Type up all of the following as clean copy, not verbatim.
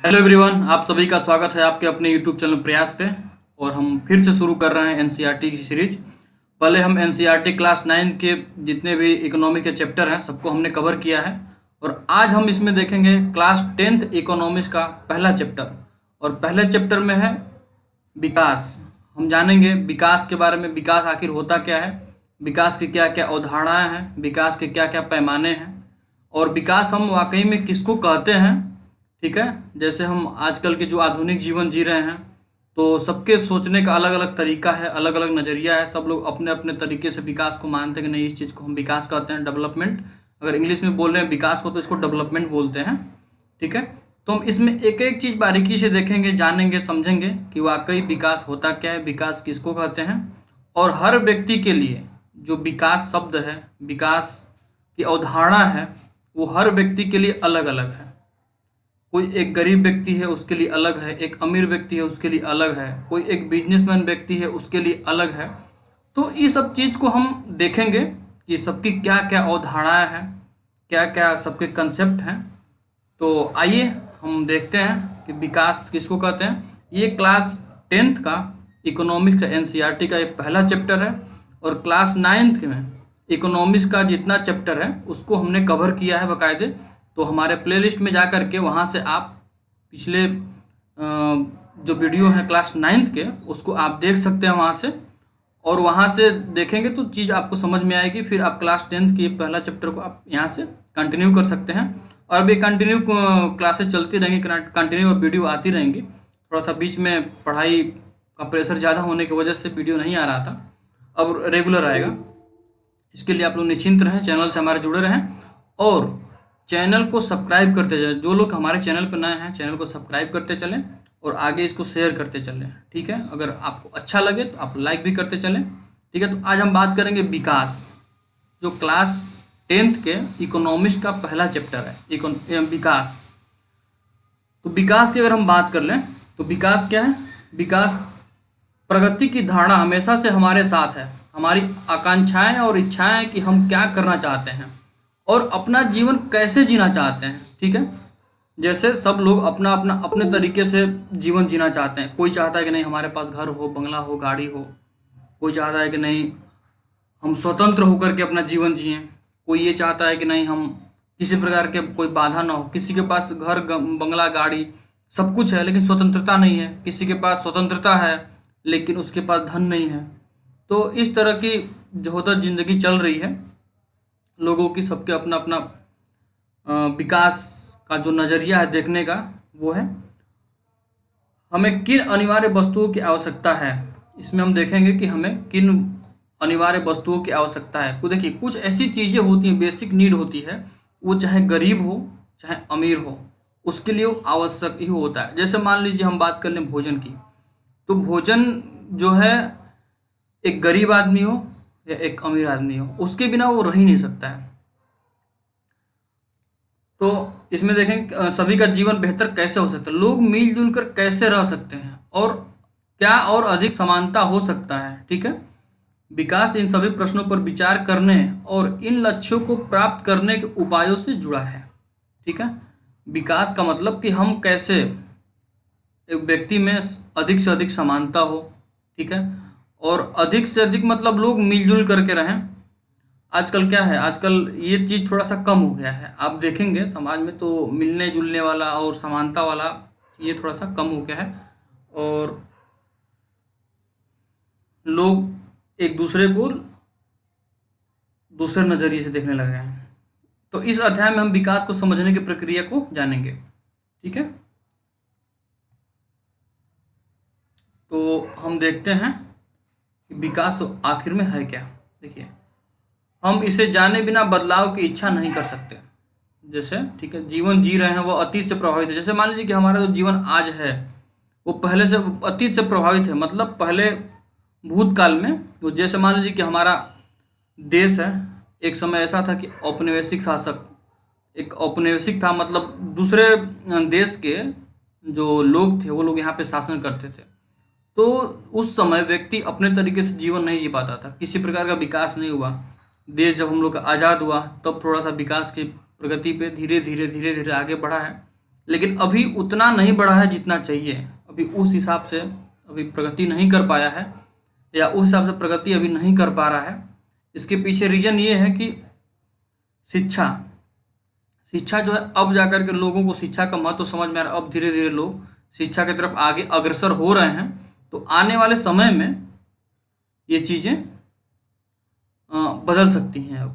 Hello everyone, आप सभी का स्वागत है आपके अपने यूट्यूब चैनल प्रयास पे। और हम फिर से शुरू कर रहे हैं एनसीईआरटी की सीरीज। पहले हम एनसीईआरटी क्लास 9 के जितने भी इकोनॉमी के चैप्टर हैं सबको हमने कवर किया है। और आज हम इसमें देखेंगे क्लास 10th इकोनॉमिक्स का पहला चैप्टर। और पहले चैप्टर में है विकास। हम जानेंगे विकास के बारे में, विकास आखिर होता क्या है, विकास की क्या क्या अवधारणाएं हैं, विकास के क्या क्या पैमाने हैं, और विकास हम वाकई में किसको कहते हैं। ठीक है, जैसे हम आजकल के जो आधुनिक जीवन जी रहे हैं तो सबके सोचने का अलग अलग तरीका है, अलग अलग नज़रिया है। सब लोग अपने अपने तरीके से विकास को मानते हैं कि नहीं, इस चीज़ को हम विकास कहते हैं, डेवलपमेंट। अगर इंग्लिश में बोल रहे हैं विकास को तो इसको डेवलपमेंट बोलते हैं। ठीक है, तो हम इसमें एक एक चीज़ बारीकी से देखेंगे, जानेंगे, समझेंगे कि वाकई विकास होता क्या है, विकास किसको कहते हैं। और हर व्यक्ति के लिए जो विकास शब्द है, विकास की अवधारणा है, वो हर व्यक्ति के लिए अलग अलग है। कोई एक गरीब व्यक्ति है उसके लिए अलग है, एक अमीर व्यक्ति है उसके लिए अलग है, कोई एक बिजनेसमैन व्यक्ति है उसके लिए अलग है। तो ये सब चीज़ को हम देखेंगे कि सबकी क्या क्या अवधारणाएं हैं, क्या क्या सबके कंसेप्ट हैं। तो आइए हम देखते हैं कि विकास किसको कहते हैं। ये क्लास 10th का इकोनॉमिक्स का एनसीईआरटी का एक पहला चैप्टर है। और क्लास 9th में इकोनॉमिक्स का जितना चैप्टर है उसको हमने कवर किया है बाकायदे। तो हमारे प्लेलिस्ट में जा कर के वहाँ से आप पिछले जो वीडियो हैं क्लास 9th के उसको आप देख सकते हैं वहाँ से। और वहाँ से देखेंगे तो चीज़ आपको समझ में आएगी। फिर आप क्लास 10th की पहला चैप्टर को आप यहाँ से कंटिन्यू कर सकते हैं। और अभी कंटिन्यू क्लासेस चलती रहेंगी, कंटिन्यू वीडियो आती रहेंगी। थोड़ा सा बीच में पढ़ाई का प्रेशर ज़्यादा होने की वजह से वीडियो नहीं आ रहा था, अब रेगुलर आएगा। इसके लिए आप लोग निश्चिंत रहें, चैनल से हमारे जुड़े रहें और चैनल को सब्सक्राइब करते जाएं। जो लोग हमारे चैनल पर नए हैं चैनल को सब्सक्राइब करते चलें और आगे इसको शेयर करते चलें। ठीक है, अगर आपको अच्छा लगे तो आप लाइक भी करते चलें। ठीक है, तो आज हम बात करेंगे विकास, जो क्लास 10th के इकोनॉमिक्स का पहला चैप्टर है, विकास। तो विकास की अगर हम बात कर लें तो विकास क्या है। विकास प्रगति की धारणा हमेशा से हमारे साथ है। हमारी आकांक्षाएं और इच्छाएं कि हम क्या करना चाहते हैं और अपना जीवन कैसे जीना चाहते हैं। ठीक है, जैसे सब लोग अपना अपना अपने तरीके से जीवन जीना चाहते हैं। कोई चाहता है कि नहीं हमारे पास घर हो, बंगला हो, गाड़ी हो। कोई चाहता है कि नहीं हम स्वतंत्र होकर के अपना जीवन जिएं। कोई ये चाहता है कि नहीं हम किसी प्रकार के कोई बाधा ना हो। किसी के पास घर, बंगला, गाड़ी सब कुछ है लेकिन स्वतंत्रता नहीं है। किसी के पास स्वतंत्रता है लेकिन उसके पास धन नहीं है। तो इस तरह की जो होता ज़िंदगी चल रही है लोगों की, सबके अपना अपना विकास का जो नज़रिया है देखने का वो है। हमें किन अनिवार्य वस्तुओं की आवश्यकता है, इसमें हम देखेंगे कि हमें किन अनिवार्य वस्तुओं की आवश्यकता है। तो देखिए कुछ ऐसी चीज़ें होती हैं, बेसिक नीड होती है, वो चाहे गरीब हो चाहे अमीर हो उसके लिए वो आवश्यक ही होता है। जैसे मान लीजिए हम बात कर लें भोजन की, तो भोजन जो है एक गरीब आदमी हो या एक अमीर आदमी हो उसके बिना वो रह ही नहीं सकता है। तो इसमें देखें सभी का जीवन बेहतर कैसे हो सकता है, लोग मिलजुल कर कैसे रह सकते हैं और क्या और अधिक समानता हो सकता है। ठीक है, विकास इन सभी प्रश्नों पर विचार करने और इन लक्ष्यों को प्राप्त करने के उपायों से जुड़ा है। ठीक है, विकास का मतलब कि हम कैसे एक व्यक्ति में अधिक से अधिक समानता हो। ठीक है, और अधिक से अधिक मतलब लोग मिलजुल करके रहें। आजकल क्या है, आजकल ये चीज़ थोड़ा सा कम हो गया है। आप देखेंगे समाज में तो मिलने जुलने वाला और समानता वाला ये थोड़ा सा कम हो गया है और लोग एक दूसरे को दूसरे नज़रिए से देखने लगे हैं। तो इस अध्याय में हम विकास को समझने की प्रक्रिया को जानेंगे। ठीक है, तो हम देखते हैं कि विकास आखिर में है क्या। देखिए, हम इसे जाने बिना बदलाव की इच्छा नहीं कर सकते। जैसे ठीक है, जीवन जी रहे हैं वो अतीत से प्रभावित है। जैसे मान लीजिए कि हमारा जो जीवन आज है वो पहले से अतीत से प्रभावित है, मतलब पहले भूतकाल में। तो जैसे मान लीजिए कि हमारा देश है, एक समय ऐसा था कि औपनिवेशिक शासक, एक औपनिवेशिक था, मतलब दूसरे देश के जो लोग थे वो लोग यहाँ पे शासन करते थे। तो उस समय व्यक्ति अपने तरीके से जीवन नहीं जी पाता था, किसी प्रकार का विकास नहीं हुआ। देश जब हम लोग का आज़ाद हुआ तब थोड़ा सा विकास की प्रगति पे धीरे धीरे आगे बढ़ा है। लेकिन अभी उतना नहीं बढ़ा है जितना चाहिए। अभी उस हिसाब से अभी प्रगति नहीं कर पाया है, या उस हिसाब से प्रगति अभी नहीं कर पा रहा है। इसके पीछे रीज़न ये है कि शिक्षा शिक्षा जो है, अब जाकर के लोगों को शिक्षा का महत्व समझ में आ रहा है। अब धीरे धीरे लोग शिक्षा की तरफ आगे अग्रसर हो रहे हैं। तो आने वाले समय में ये चीज़ें बदल सकती हैं।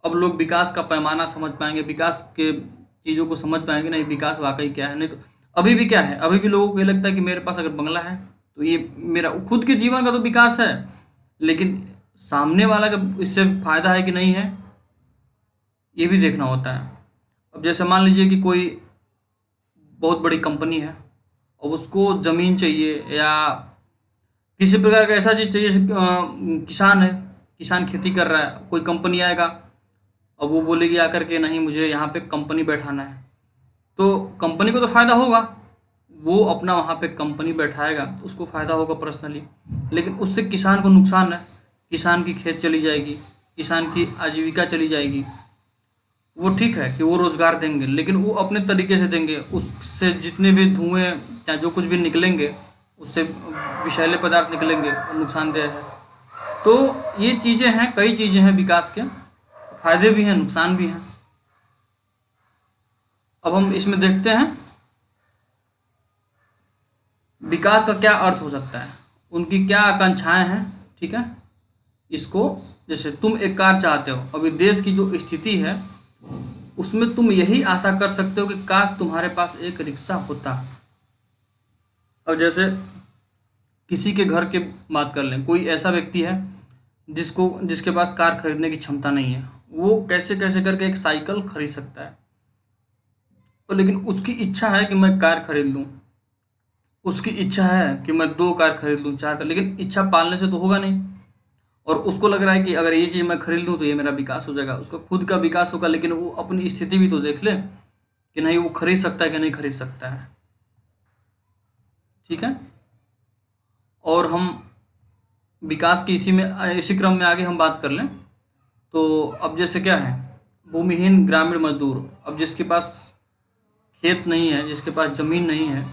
अब लोग विकास का पैमाना समझ पाएंगे, विकास के चीज़ों को समझ पाएंगे, नहीं विकास वाकई क्या है। नहीं तो अभी भी क्या है, अभी भी लोगों को ये लगता है कि मेरे पास अगर बंगला है तो ये मेरा खुद के जीवन का तो विकास है, लेकिन सामने वाला का इससे फ़ायदा है कि नहीं है, ये भी देखना होता है। अब जैसे मान लीजिए कि कोई बहुत बड़ी कंपनी है और उसको ज़मीन चाहिए या किसी प्रकार का ऐसा चीज़ चाहिए, जैसे किसान है, किसान खेती कर रहा है, कोई कंपनी आएगा अब वो बोलेगी आकर के नहीं मुझे यहाँ पे कंपनी बैठाना है, तो कंपनी को तो फ़ायदा होगा, वो अपना वहाँ पे कंपनी बैठाएगा, उसको फ़ायदा होगा पर्सनली, लेकिन उससे किसान को नुकसान है। किसान की खेत चली जाएगी, किसान की आजीविका चली जाएगी। वो ठीक है कि वो रोज़गार देंगे, लेकिन वो अपने तरीके से देंगे, उससे जितने भी धुएँ चाहे जो कुछ भी निकलेंगे, उससे विषैले पदार्थ निकलेंगे, वो नुकसानदेह है। तो ये चीज़ें हैं, कई चीज़ें हैं विकास के, फ़ायदे भी हैं नुकसान भी हैं। अब हम इसमें देखते हैं विकास का क्या अर्थ हो सकता है, उनकी क्या आकांक्षाएं हैं। ठीक है, इसको जैसे तुम एक कार चाहते हो, अभी देश की जो स्थिति है उसमें तुम यही आशा कर सकते हो कि काश तुम्हारे पास एक रिक्शा होता। अब जैसे किसी के घर की बात कर लें, कोई ऐसा व्यक्ति है जिसके पास कार खरीदने की क्षमता नहीं है, वो कैसे कैसे करके एक साइकिल खरीद सकता है, तो लेकिन उसकी इच्छा है कि मैं कार खरीद लूँ, उसकी इच्छा है कि मैं 2 कार खरीद लूँ, 4 कार, लेकिन इच्छा पालने से तो होगा नहीं। और उसको लग रहा है कि अगर ये चीज़ मैं खरीद लूँ तो ये मेरा विकास हो जाएगा, उसका खुद का विकास होगा, लेकिन वो अपनी स्थिति भी तो देख ले कि नहीं वो खरीद सकता है कि नहीं खरीद सकता है। ठीक है, और हम विकास की इसी क्रम में आगे हम बात कर लें तो अब जैसे क्या है, भूमिहीन ग्रामीण मजदूर, अब जिसके पास खेत नहीं है, जिसके पास ज़मीन नहीं है,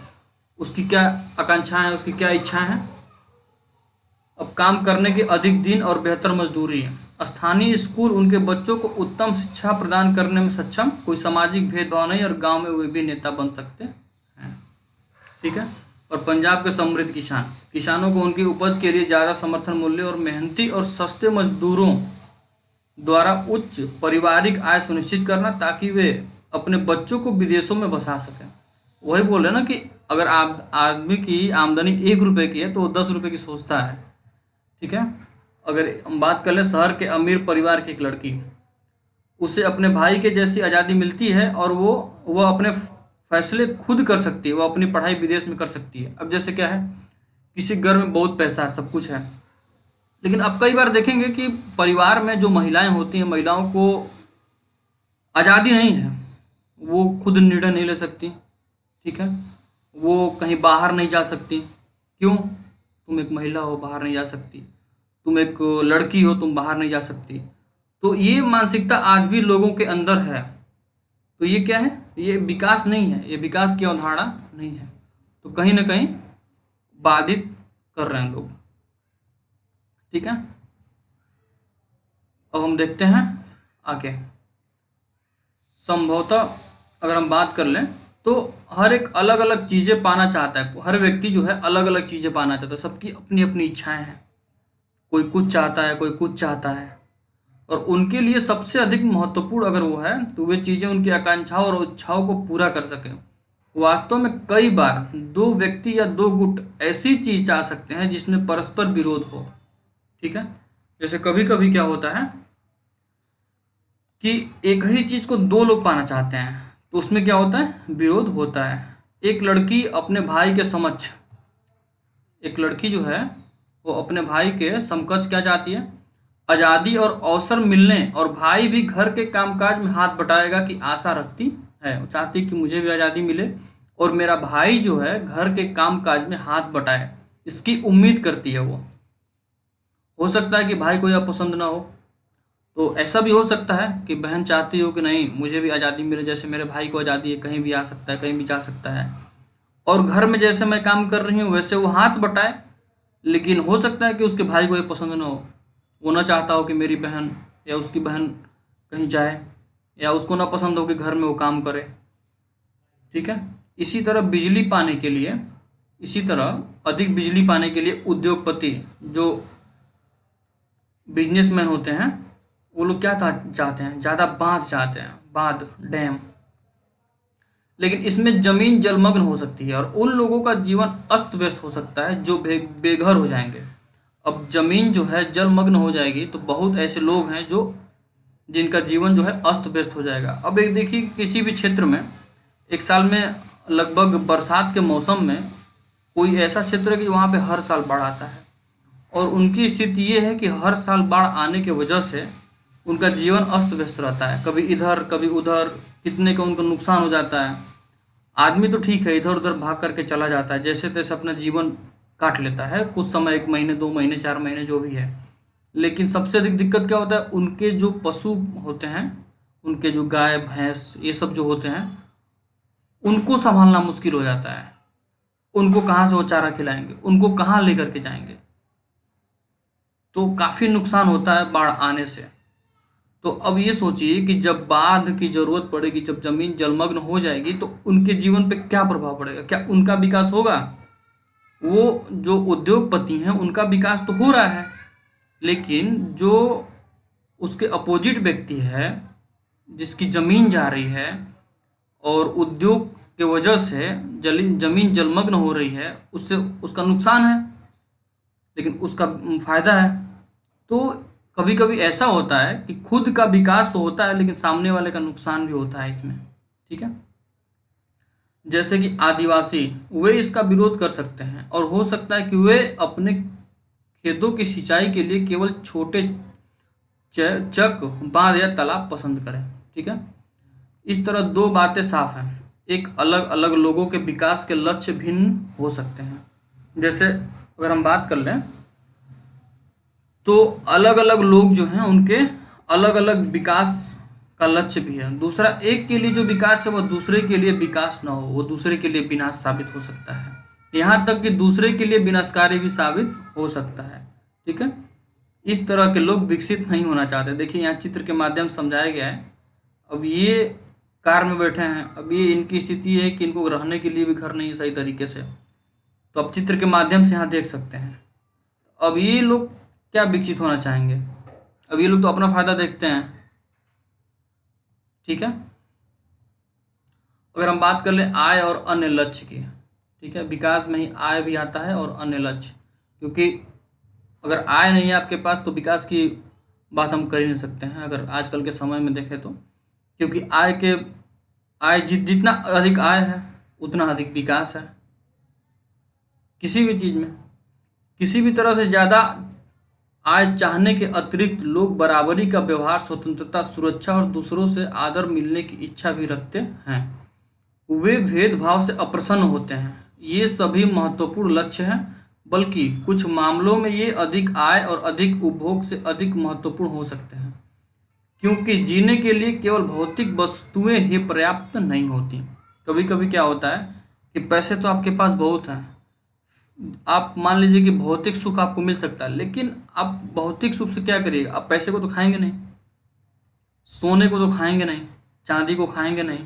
उसकी क्या आकांक्षाएं हैं, उसकी क्या इच्छाएं हैं। अब काम करने के अधिक दिन और बेहतर मजदूरी है, स्थानीय स्कूल उनके बच्चों को उत्तम शिक्षा प्रदान करने में सक्षम, कोई सामाजिक भेदभाव नहीं, और गांव में वे भी नेता बन सकते हैं। ठीक है, और पंजाब के समृद्ध किसानों को उनकी उपज के लिए ज़्यादा समर्थन मूल्य और मेहनती और सस्ते मजदूरों द्वारा उच्च पारिवारिक आय सुनिश्चित करना, ताकि वे अपने बच्चों को विदेशों में बसा सकें। वही बोल रहे हैं ना कि अगर आप आदमी की आमदनी 1 रुपये की है तो वो 10 रुपये की सोचता है। ठीक है, अगर हम बात कर लें शहर के अमीर परिवार की एक लड़की, उसे अपने भाई के जैसी आज़ादी मिलती है और वो अपने फैसले खुद कर सकती है, वो अपनी पढ़ाई विदेश में कर सकती है। अब जैसे क्या है, किसी घर में बहुत पैसा है, सब कुछ है, लेकिन अब कई बार देखेंगे कि परिवार में जो महिलाएं होती हैं, महिलाओं को आज़ादी नहीं है, वो खुद निर्णय नहीं ले सकती। ठीक है, वो कहीं बाहर नहीं जा सकती। क्यों? तुम एक महिला हो, बाहर नहीं जा सकती, तुम एक लड़की हो, तुम बाहर नहीं जा सकती। तो ये मानसिकता आज भी लोगों के अंदर है। तो ये क्या है, ये विकास नहीं है, ये विकास की अवधारणा नहीं है, तो कहीं ना कहीं बाधित कर रहे हैं लोग। ठीक है, अब हम देखते हैं आगे। संभवतः अगर हम बात कर लें तो हर एक अलग अलग चीज़ें पाना चाहता है, हर व्यक्ति जो है अलग अलग चीज़ें पाना चाहता है, सबकी अपनी अपनी इच्छाएं हैं, कोई कुछ चाहता है, कोई कुछ चाहता है, और उनके लिए सबसे अधिक महत्वपूर्ण अगर वो है तो वे चीज़ें उनकी आकांक्षाओं और इच्छाओं को पूरा कर सकें। वास्तव में कई बार 2 व्यक्ति या 2 गुट ऐसी चीज़ चाह सकते हैं जिसमें परस्पर विरोध हो। ठीक है, जैसे कभी कभी क्या होता है कि एक ही चीज़ को 2 लोग पाना चाहते हैं, तो उसमें क्या होता है, विरोध होता है। एक लड़की अपने भाई के समक्ष, एक लड़की जो है वो अपने भाई के समकक्ष क्या चाहती है, आज़ादी और अवसर मिलने, और भाई भी घर के कामकाज में हाथ बटाएगा की आशा रखती है। वो चाहती है कि मुझे भी आज़ादी मिले और मेरा भाई जो है घर के कामकाज में हाथ बटाए, इसकी उम्मीद करती है वो। हो सकता है कि भाई को यह पसंद ना हो, तो ऐसा भी हो सकता है कि बहन चाहती हो कि नहीं मुझे भी आज़ादी मिले, जैसे मेरे भाई को आज़ादी है, कहीं भी आ सकता है, कहीं भी जा सकता है, और घर में जैसे मैं काम कर रही हूँ वैसे वो हाथ बटाए। लेकिन हो सकता है कि उसके भाई को ये पसंद ना हो, वो ना चाहता हो कि मेरी बहन या उसकी बहन कहीं जाए, या उसको ना पसंद हो कि घर में वो काम करे। ठीक है। इसी तरह बिजली पाने के लिए, इसी तरह अधिक बिजली पाने के लिए उद्योगपति जो बिजनेसमैन होते हैं वो लोग क्या चाहते हैं, ज़्यादा बांध चाहते हैं, बांध, डैम। लेकिन इसमें जमीन जलमग्न हो सकती है और उन लोगों का जीवन अस्त व्यस्त हो सकता है जो बेघर हो जाएंगे। अब जमीन जो है जलमग्न हो जाएगी तो बहुत ऐसे लोग हैं जो जिनका जीवन जो है अस्त व्यस्त हो जाएगा। अब एक देखिए किसी भी क्षेत्र में एक साल में लगभग बरसात के मौसम में कोई ऐसा क्षेत्र है कि वहाँ पे हर साल बाढ़ आता है, और उनकी स्थिति ये है कि हर साल बाढ़ आने की वजह से उनका जीवन अस्त व्यस्त रहता है, कभी इधर कभी उधर, कितने का उनको नुकसान हो जाता है। आदमी तो ठीक है इधर उधर भाग करके चला जाता है, जैसे तैसे अपना जीवन काट लेता है कुछ समय, 1 महीने 2 महीने 4 महीने जो भी है। लेकिन सबसे अधिक दिक्कत क्या होता है, उनके जो पशु होते हैं, उनके जो गाय भैंस ये सब जो होते हैं उनको संभालना मुश्किल हो जाता है। उनको कहाँ से वो चारा खिलाएंगे, उनको कहाँ लेकर के जाएंगे। तो काफ़ी नुकसान होता है बाढ़ आने से। तो अब ये सोचिए कि जब बाढ़ की ज़रूरत पड़ेगी, जब ज़मीन जलमग्न हो जाएगी तो उनके जीवन पे क्या प्रभाव पड़ेगा, क्या उनका विकास होगा। वो जो उद्योगपति हैं उनका विकास तो हो रहा है, लेकिन जो उसके अपोजिट व्यक्ति है जिसकी ज़मीन जा रही है और उद्योग के वजह से ज़मीन जलमग्न हो रही है, उससे उसका नुकसान है लेकिन उसका फ़ायदा है। तो कभी कभी ऐसा होता है कि खुद का विकास तो होता है लेकिन सामने वाले का नुकसान भी होता है इसमें। ठीक है। जैसे कि आदिवासी, वे इसका विरोध कर सकते हैं और हो सकता है कि वे अपने खेतों की सिंचाई के लिए केवल छोटे चक, बांध या तालाब पसंद करें। ठीक है। इस तरह दो बातें साफ हैं, एक अलग अलग लोगों के विकास के लक्ष्य भिन्न हो सकते हैं। जैसे अगर हम बात कर लें तो अलग अलग लोग जो हैं उनके अलग अलग विकास का लक्ष्य भी है। दूसरा, एक के लिए जो विकास है वह दूसरे के लिए विकास ना हो, वो दूसरे के लिए विनाश साबित हो सकता है, यहाँ तक कि दूसरे के लिए विनाशकारी भी साबित हो सकता है। ठीक है। इस तरह के लोग विकसित नहीं होना चाहते। देखिए यहाँ चित्र के माध्यम से समझाया गया है। अब ये कार में बैठे हैं, अब ये इनकी स्थिति है कि इनको रहने के लिए भी घर नहीं है सही तरीके से, तो अब चित्र के माध्यम से यहाँ देख सकते हैं। अब ये लोग क्या विकसित होना चाहेंगे, अब ये लोग तो अपना फायदा देखते हैं। ठीक है। अगर हम बात कर लें आय और अन्य लक्ष्य की, ठीक है, विकास में ही आय भी आता है और अन्य लक्ष्य, क्योंकि अगर आय नहीं है आपके पास तो विकास की बात हम कर ही नहीं सकते हैं अगर आजकल के समय में देखें तो। क्योंकि आय जितना अधिक आय है उतना अधिक विकास है। किसी भी चीज़ में किसी भी तरह से ज़्यादा आय चाहने के अतिरिक्त लोग बराबरी का व्यवहार, स्वतंत्रता, सुरक्षा और दूसरों से आदर मिलने की इच्छा भी रखते हैं। वे भेदभाव से अप्रसन्न होते हैं। ये सभी महत्वपूर्ण लक्ष्य हैं, बल्कि कुछ मामलों में ये अधिक आय और अधिक उपभोग से अधिक महत्वपूर्ण हो सकते हैं, क्योंकि जीने के लिए केवल भौतिक वस्तुएं ही पर्याप्त नहीं होती। कभी कभी क्या होता है कि पैसे तो आपके पास बहुत हैं, आप मान लीजिए कि भौतिक सुख आपको मिल सकता है, लेकिन आप भौतिक सुख से क्या करिएगा, आप पैसे को तो खाएंगे नहीं, सोने को तो खाएंगे नहीं, चांदी को खाएंगे नहीं।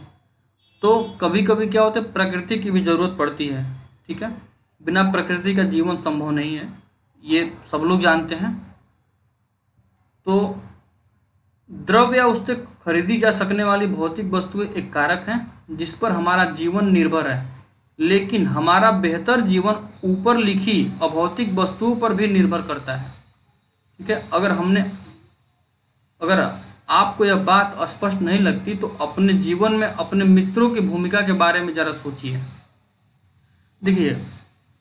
तो कभी कभी क्या होता है, प्रकृति की भी ज़रूरत पड़ती है। ठीक है। बिना प्रकृति का जीवन संभव नहीं है, ये सब लोग जानते हैं। तो द्रव्य या उससे खरीदी जा सकने वाली भौतिक वस्तुएं एक कारक हैं जिस पर हमारा जीवन निर्भर है, लेकिन हमारा बेहतर जीवन ऊपर लिखी अभौतिक वस्तुओं पर भी निर्भर करता है। ठीक है। अगर आपको यह बात स्पष्ट नहीं लगती तो अपने जीवन में अपने मित्रों की भूमिका के बारे में जरा सोचिए। देखिए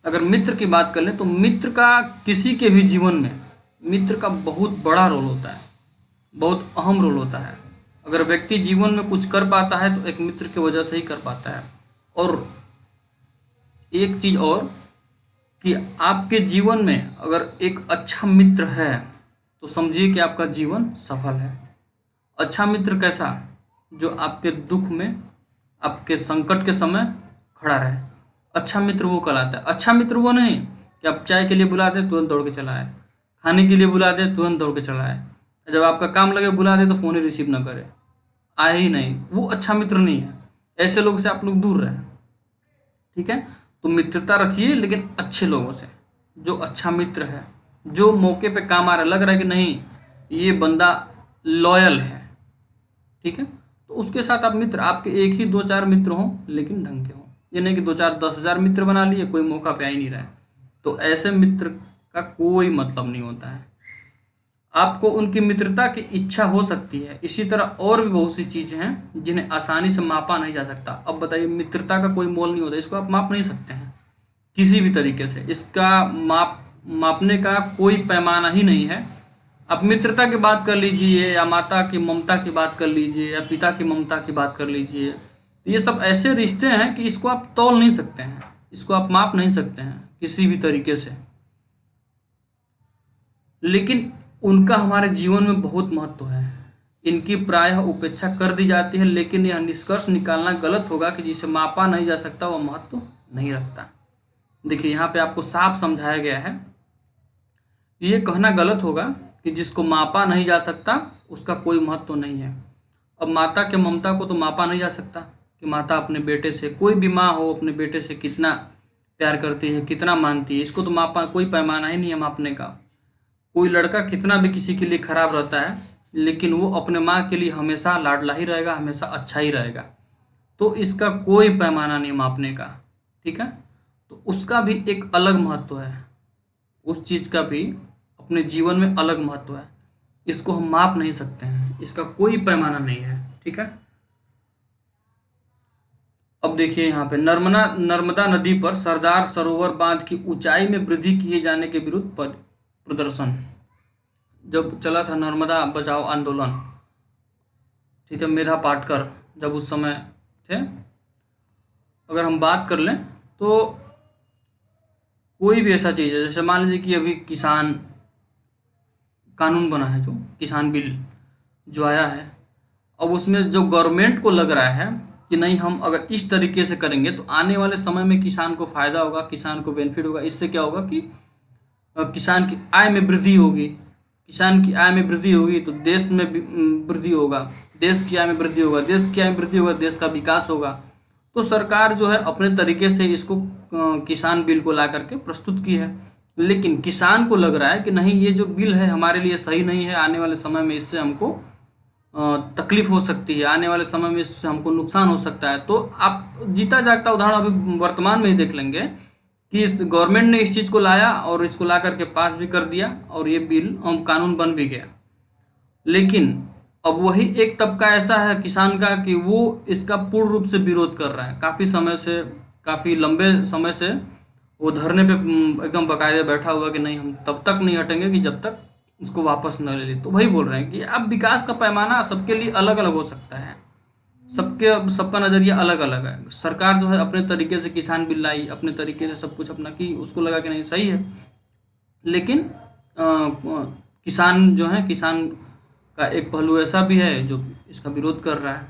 अगर मित्र की बात कर लें तो मित्र का किसी के भी जीवन में मित्र का बहुत बड़ा रोल होता है, बहुत अहम रोल होता है। अगर व्यक्ति जीवन में कुछ कर पाता है तो एक मित्र की वजह से ही कर पाता है। और एक चीज़ और कि आपके जीवन में अगर एक अच्छा मित्र है तो समझिए कि आपका जीवन सफल है। अच्छा मित्र कैसा? जो आपके दुख में, आपके संकट के समय खड़ा रहे। अच्छा मित्र वो कहलाता है। अच्छा मित्र वो नहीं कि आप चाय के लिए बुला दे तुरंत दौड़ के चला आए, खाने के लिए बुला दे तुरंत दौड़ के चला आए, जब आपका काम लगे बुला दे तो फ़ोन ही रिसीव ना करे, आए ही नहीं, वो अच्छा मित्र नहीं है। ऐसे लोग से आप लोग दूर रहें, ठीक है। तो मित्रता रखिए लेकिन अच्छे लोगों से, जो अच्छा मित्र है, जो मौके पे काम आ रहा है, लग रहा है कि नहीं ये बंदा लॉयल है, ठीक है। तो उसके साथ आप मित्र, आपके एक ही दो चार मित्र हों लेकिन ढंग के हों, ये नहीं कि दो चार 10,000 मित्र बना लिए, कोई मौका पे आ ही नहीं रहा है। तो ऐसे मित्र का कोई मतलब नहीं होता है। आपको उनकी मित्रता की इच्छा हो सकती है, इसी तरह और भी बहुत सी चीज़ें हैं जिन्हें आसानी से मापा नहीं जा सकता। अब बताइए, मित्रता का कोई मोल नहीं होता, इसको आप माप नहीं सकते हैं किसी भी तरीके से। इसका मापने का कोई पैमाना ही नहीं है। आप मित्रता की बात कर लीजिए, या माता की ममता की बात कर लीजिए, या पिता की ममता की बात कर लीजिए, तो ये सब ऐसे रिश्ते हैं कि इसको आप तौल नहीं सकते हैं, इसको आप माप नहीं सकते हैं किसी भी तरीके से। लेकिन उनका हमारे जीवन में बहुत महत्व है। इनकी प्रायः उपेक्षा कर दी जाती है, लेकिन यह निष्कर्ष निकालना गलत होगा कि जिसे मापा नहीं जा सकता वह महत्व नहीं रखता। देखिए यहाँ पे आपको साफ समझाया गया है। ये कहना गलत होगा कि जिसको मापा नहीं जा सकता उसका कोई महत्व नहीं है। अब माता के ममता को तो मापा नहीं जा सकता कि माता अपने बेटे से, कोई भी माँ हो, अपने बेटे से कितना प्यार करती है, कितना मानती है, इसको तो मापा, कोई पैमाना ही नहीं है मापने का। कोई लड़का कितना भी किसी के लिए खराब रहता है, लेकिन वो अपने माँ के लिए हमेशा लाडला ही रहेगा, हमेशा अच्छा ही रहेगा। तो इसका कोई पैमाना नहीं मापने का, ठीक है। तो उसका भी एक अलग महत्व है, उस चीज़ का भी अपने जीवन में अलग महत्व है। इसको हम माप नहीं सकते हैं, इसका कोई पैमाना नहीं है, ठीक है। अब देखिए यहाँ पे नर्मदा नदी पर सरदार सरोवर बांध की ऊंचाई में वृद्धि किए जाने के विरुद्ध प्रदर्शन जब चला था, नर्मदा बचाओ आंदोलन, ठीक है, मेधा पाटकर जब उस समय थे। अगर हम बात कर लें तो कोई भी ऐसा चीज़ है, जैसे मान लीजिए कि अभी किसान कानून बना है, जो किसान बिल जो आया है, अब उसमें जो गवर्नमेंट को लग रहा है कि नहीं हम अगर इस तरीके से करेंगे तो आने वाले समय में किसान को फ़ायदा होगा, किसान को बेनिफिट होगा। इससे क्या होगा कि किसान की आय में वृद्धि होगी, किसान की आय में वृद्धि होगी तो देश में वृद्धि होगा, देश की आय में वृद्धि होगा, देश की आय में वृद्धि होगा, देश का विकास होगा। तो सरकार जो है अपने तरीके से इसको किसान बिल को ला करके प्रस्तुत की है, लेकिन किसान को लग रहा है कि नहीं ये जो बिल है हमारे लिए सही नहीं है, आने वाले समय में इससे हमको तकलीफ हो सकती है, आने वाले समय में इससे हमको नुकसान हो सकता है। तो आप जीता जागता उदाहरण अभी वर्तमान में ही देख लेंगे कि इस गवर्नमेंट ने इस चीज़ को लाया और इसको ला करके पास भी कर दिया और ये बिल कानून बन भी गया। लेकिन अब वही एक तबका ऐसा है किसान का कि वो इसका पूर्ण रूप से विरोध कर रहा है, काफ़ी समय से, काफ़ी लंबे समय से वो धरने पे एकदम बाकायदे बैठा हुआ कि नहीं हम तब तक नहीं हटेंगे कि जब तक इसको वापस न ले ले। तो वही बोल रहे हैं कि अब विकास का पैमाना सबके लिए अलग अलग हो सकता है, सबका नज़रिया अलग अलग है। सरकार जो है अपने तरीके से किसान बिल लाई, अपने तरीके से सब कुछ अपना की, उसको लगा कि नहीं सही है, लेकिन किसान जो है, किसान का एक पहलू ऐसा भी है जो इसका विरोध कर रहा है।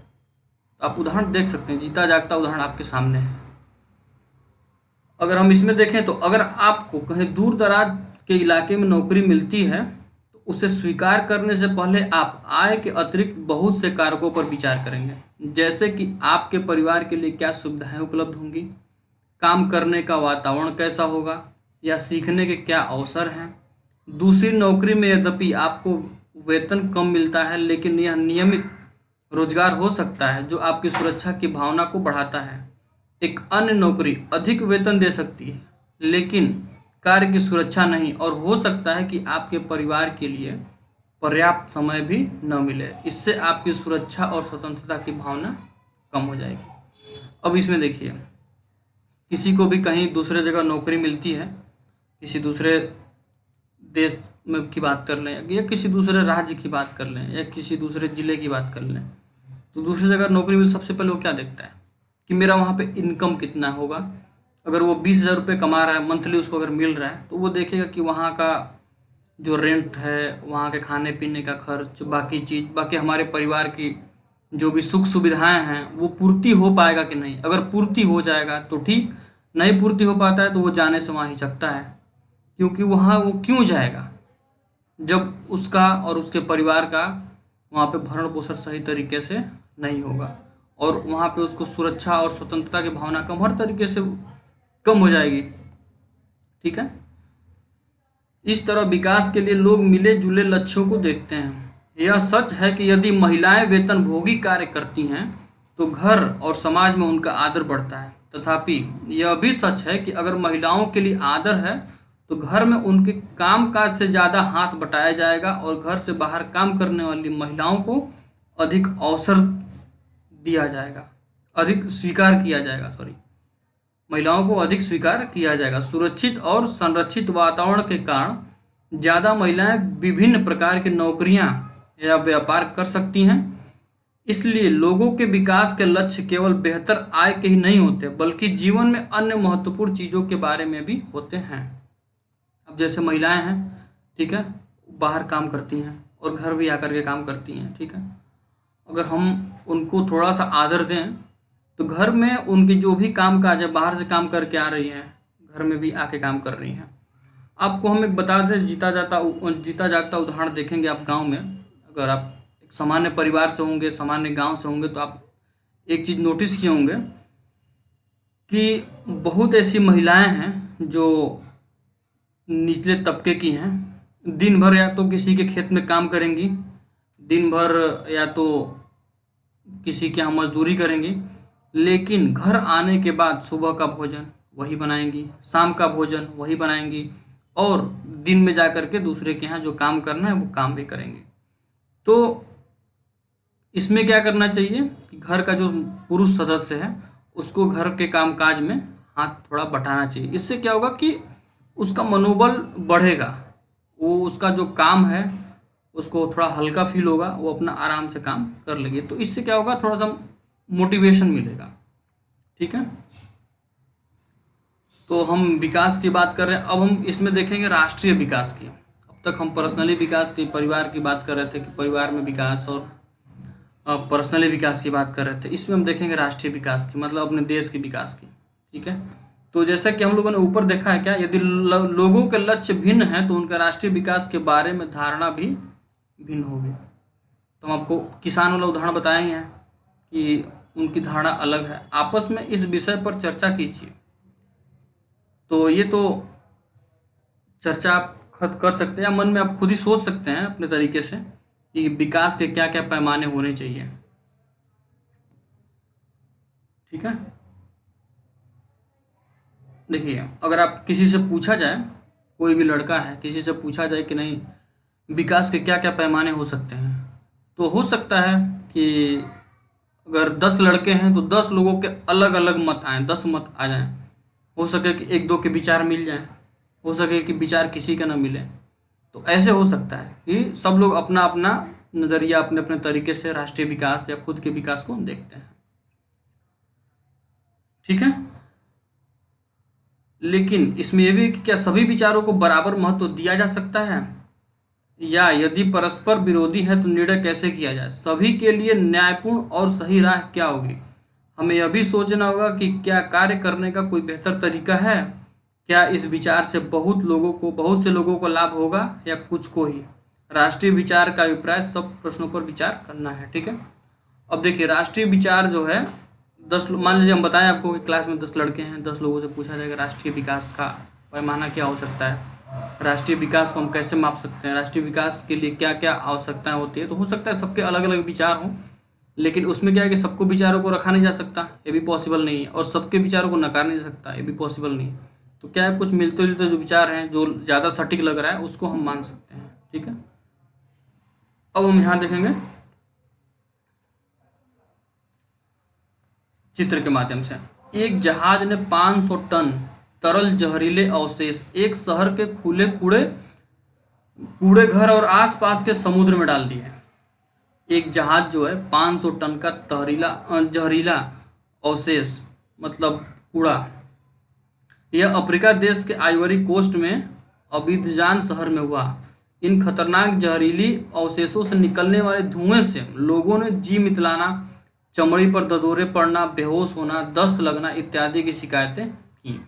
तो आप उदाहरण देख सकते हैं, जीता जागता उदाहरण आपके सामने है। अगर हम इसमें देखें तो अगर आपको कहीं दूर दराज के इलाके में नौकरी मिलती है तो उसे स्वीकार करने से पहले आप आय के अतिरिक्त बहुत से कारकों पर विचार करेंगे, जैसे कि आपके परिवार के लिए क्या सुविधाएं उपलब्ध होंगी, काम करने का वातावरण कैसा होगा, या सीखने के क्या अवसर हैं। दूसरी नौकरी में यद्यपि आपको वेतन कम मिलता है, लेकिन यह नियमित रोजगार हो सकता है जो आपकी सुरक्षा की भावना को बढ़ाता है। एक अन्य नौकरी अधिक वेतन दे सकती है लेकिन कार्य की सुरक्षा नहीं, और हो सकता है कि आपके परिवार के लिए पर्याप्त समय भी न मिले। इससे आपकी सुरक्षा और स्वतंत्रता की भावना कम हो जाएगी। अब इसमें देखिए, किसी को भी कहीं दूसरे जगह नौकरी मिलती है, किसी दूसरे देश में की बात कर लें, या किसी दूसरे राज्य की बात कर लें, या किसी दूसरे ज़िले की बात कर लें, तो दूसरी जगह नौकरी में सबसे पहले वो क्या देखता है कि मेरा वहाँ पे इनकम कितना होगा। अगर वो 20,000 रुपये कमा रहा है मंथली, उसको अगर मिल रहा है तो वो देखेगा कि वहाँ का जो रेंट है, वहाँ के खाने पीने का खर्च, बाकी चीज़, बाकी हमारे परिवार की जो भी सुख सुविधाएं हैं वो पूर्ति हो पाएगा कि नहीं। अगर पूर्ति हो जाएगा तो ठीक, नहीं पूर्ति हो पाता है तो वो जाने से वहाँ हिचकता है। क्योंकि वहाँ वो क्यों जाएगा जब उसका और उसके परिवार का वहाँ पे भरण पोषण सही तरीके से नहीं होगा, और वहाँ पे उसको सुरक्षा और स्वतंत्रता की भावना कम, हर तरीके से कम हो जाएगी। ठीक है। इस तरह विकास के लिए लोग मिले जुले लक्ष्यों को देखते हैं। यह सच है कि यदि महिलाएं वेतनभोगी कार्य करती हैं तो घर और समाज में उनका आदर बढ़ता है। तथापि यह भी सच है कि अगर महिलाओं के लिए आदर है तो घर में उनके कामकाज से ज़्यादा हाथ बटाया जाएगा और घर से बाहर काम करने वाली महिलाओं को अधिक अवसर दिया जाएगा, अधिक स्वीकार किया जाएगा, महिलाओं को अधिक स्वीकार किया जाएगा। सुरक्षित और संरक्षित वातावरण के कारण ज़्यादा महिलाएं विभिन्न प्रकार की नौकरियां या व्यापार कर सकती हैं। इसलिए लोगों के विकास के लक्ष्य केवल बेहतर आय के ही नहीं होते, बल्कि जीवन में अन्य महत्वपूर्ण चीज़ों के बारे में भी होते हैं। अब जैसे महिलाएं हैं, ठीक है, बाहर काम करती हैं और घर भी आकर के काम करती हैं। ठीक है। अगर हम उनको थोड़ा सा आदर दें तो घर में उनके जो भी काम काज है, बाहर से काम करके आ रही हैं, घर में भी आके काम कर रही हैं। आपको हम एक बता दें, जीता जागता उदाहरण देखेंगे आप गांव में। अगर आप एक सामान्य परिवार से होंगे, सामान्य गांव से होंगे, तो आप एक चीज़ नोटिस किए होंगे कि बहुत ऐसी महिलाएं हैं जो निचले तबके की हैं। दिन भर या तो किसी के खेत में काम करेंगी, दिन भर या तो किसी के यहाँ मजदूरी करेंगी, लेकिन घर आने के बाद सुबह का भोजन वही बनाएंगी, शाम का भोजन वही बनाएंगी, और दिन में जा कर के दूसरे के यहाँ जो काम करना है वो काम भी करेंगी। तो इसमें क्या करना चाहिए कि घर का जो पुरुष सदस्य है उसको घर के कामकाज में हाथ थोड़ा बटाना चाहिए। इससे क्या होगा कि उसका मनोबल बढ़ेगा, वो उसका जो काम है उसको थोड़ा हल्का फील होगा, वो अपना आराम से काम कर लेगी। तो इससे क्या होगा, थोड़ा सा मोटिवेशन मिलेगा। ठीक है। तो हम विकास की बात कर रहे हैं, अब हम इसमें देखेंगे राष्ट्रीय विकास की। अब तक हम पर्सनली विकास की, परिवार की बात कर रहे थे कि परिवार में विकास, और पर्सनली विकास की बात कर रहे थे। इसमें हम देखेंगे राष्ट्रीय विकास की, मतलब अपने देश के विकास की। ठीक है। तो जैसा कि हम लोगों ने ऊपर देखा है, क्या यदि लोगों के लक्ष्य भिन्न हैं तो उनका राष्ट्रीय विकास के बारे में धारणा भी भिन्न होगी। तो हम आपको किसान वाला उदाहरण बताए हैं कि उनकी धारणा अलग है। आपस में इस विषय पर चर्चा कीजिए। तो ये तो चर्चा आप खुद कर सकते हैं, या मन में आप खुद ही सोच सकते हैं अपने तरीके से कि विकास के क्या क्या पैमाने होने चाहिए। ठीक है। देखिए, अगर आप किसी से पूछा जाए, कोई भी लड़का है, किसी से पूछा जाए कि नहीं विकास के क्या क्या पैमाने हो सकते हैं, तो हो सकता है कि अगर 10 लड़के हैं तो 10 लोगों के अलग अलग मत आएँ, 10 मत आ जाएं। हो सके कि एक दो के विचार मिल जाएं, हो सके कि विचार किसी का ना मिले। तो ऐसे हो सकता है कि सब लोग अपना अपना नज़रिया, अपने अपने तरीके से राष्ट्रीय विकास या खुद के विकास को देखते हैं। ठीक है। लेकिन इसमें यह भी है कि क्या सभी विचारों को बराबर महत्व दिया जा सकता है, या यदि परस्पर विरोधी है तो निर्णय कैसे किया जाए। सभी के लिए न्यायपूर्ण और सही राह क्या होगी। हमें यह भी सोचना होगा कि क्या कार्य करने का कोई बेहतर तरीका है, क्या इस विचार से बहुत से लोगों को लाभ होगा या कुछ को ही। राष्ट्रीय विचार का अभिप्राय सब प्रश्नों पर विचार करना है। ठीक है। अब देखिए, राष्ट्रीय विचार जो है 10, मान लीजिए हम बताएं आपको कि क्लास में 10 लड़के हैं, 10 लोगों से पूछा जाएगा राष्ट्रीय विकास का पैमाना क्या हो सकता है, राष्ट्रीय विकास को हम कैसे माप सकते हैं, राष्ट्रीय विकास के लिए क्या क्या आवश्यकताएं होती है। तो हो सकता है सबके अलग अलग विचार हों, लेकिन उसमें क्या है कि सबको विचारों को रखा नहीं जा सकता, ये भी पॉसिबल नहीं है, और सबके विचारों को नकार नहीं जा सकता, ये भी पॉसिबल नहीं है। तो क्या है, कुछ मिलते जुलते जो विचार हैं, जो ज़्यादा सटीक लग रहा है, उसको हम मान सकते हैं। ठीक है। अब हम यहाँ देखेंगे चित्र के माध्यम से। एक जहाज ने 500 टन तरल जहरीले अवशेष एक शहर के खुले कूड़े घर और आसपास के समुद्र में डाल दिए। एक जहाज जो है 500 टन का जहरीला अवशेष, मतलब कूड़ा, यह अफ्रीका देश के आइवरी कोस्ट में अबिदजान शहर में हुआ। इन खतरनाक जहरीली अवशेषों से निकलने वाले धुएं से लोगों ने जी मितलाना, चमड़ी पर ददोरे पड़ना, बेहोश होना, दस्त लगना इत्यादि की शिकायतें की।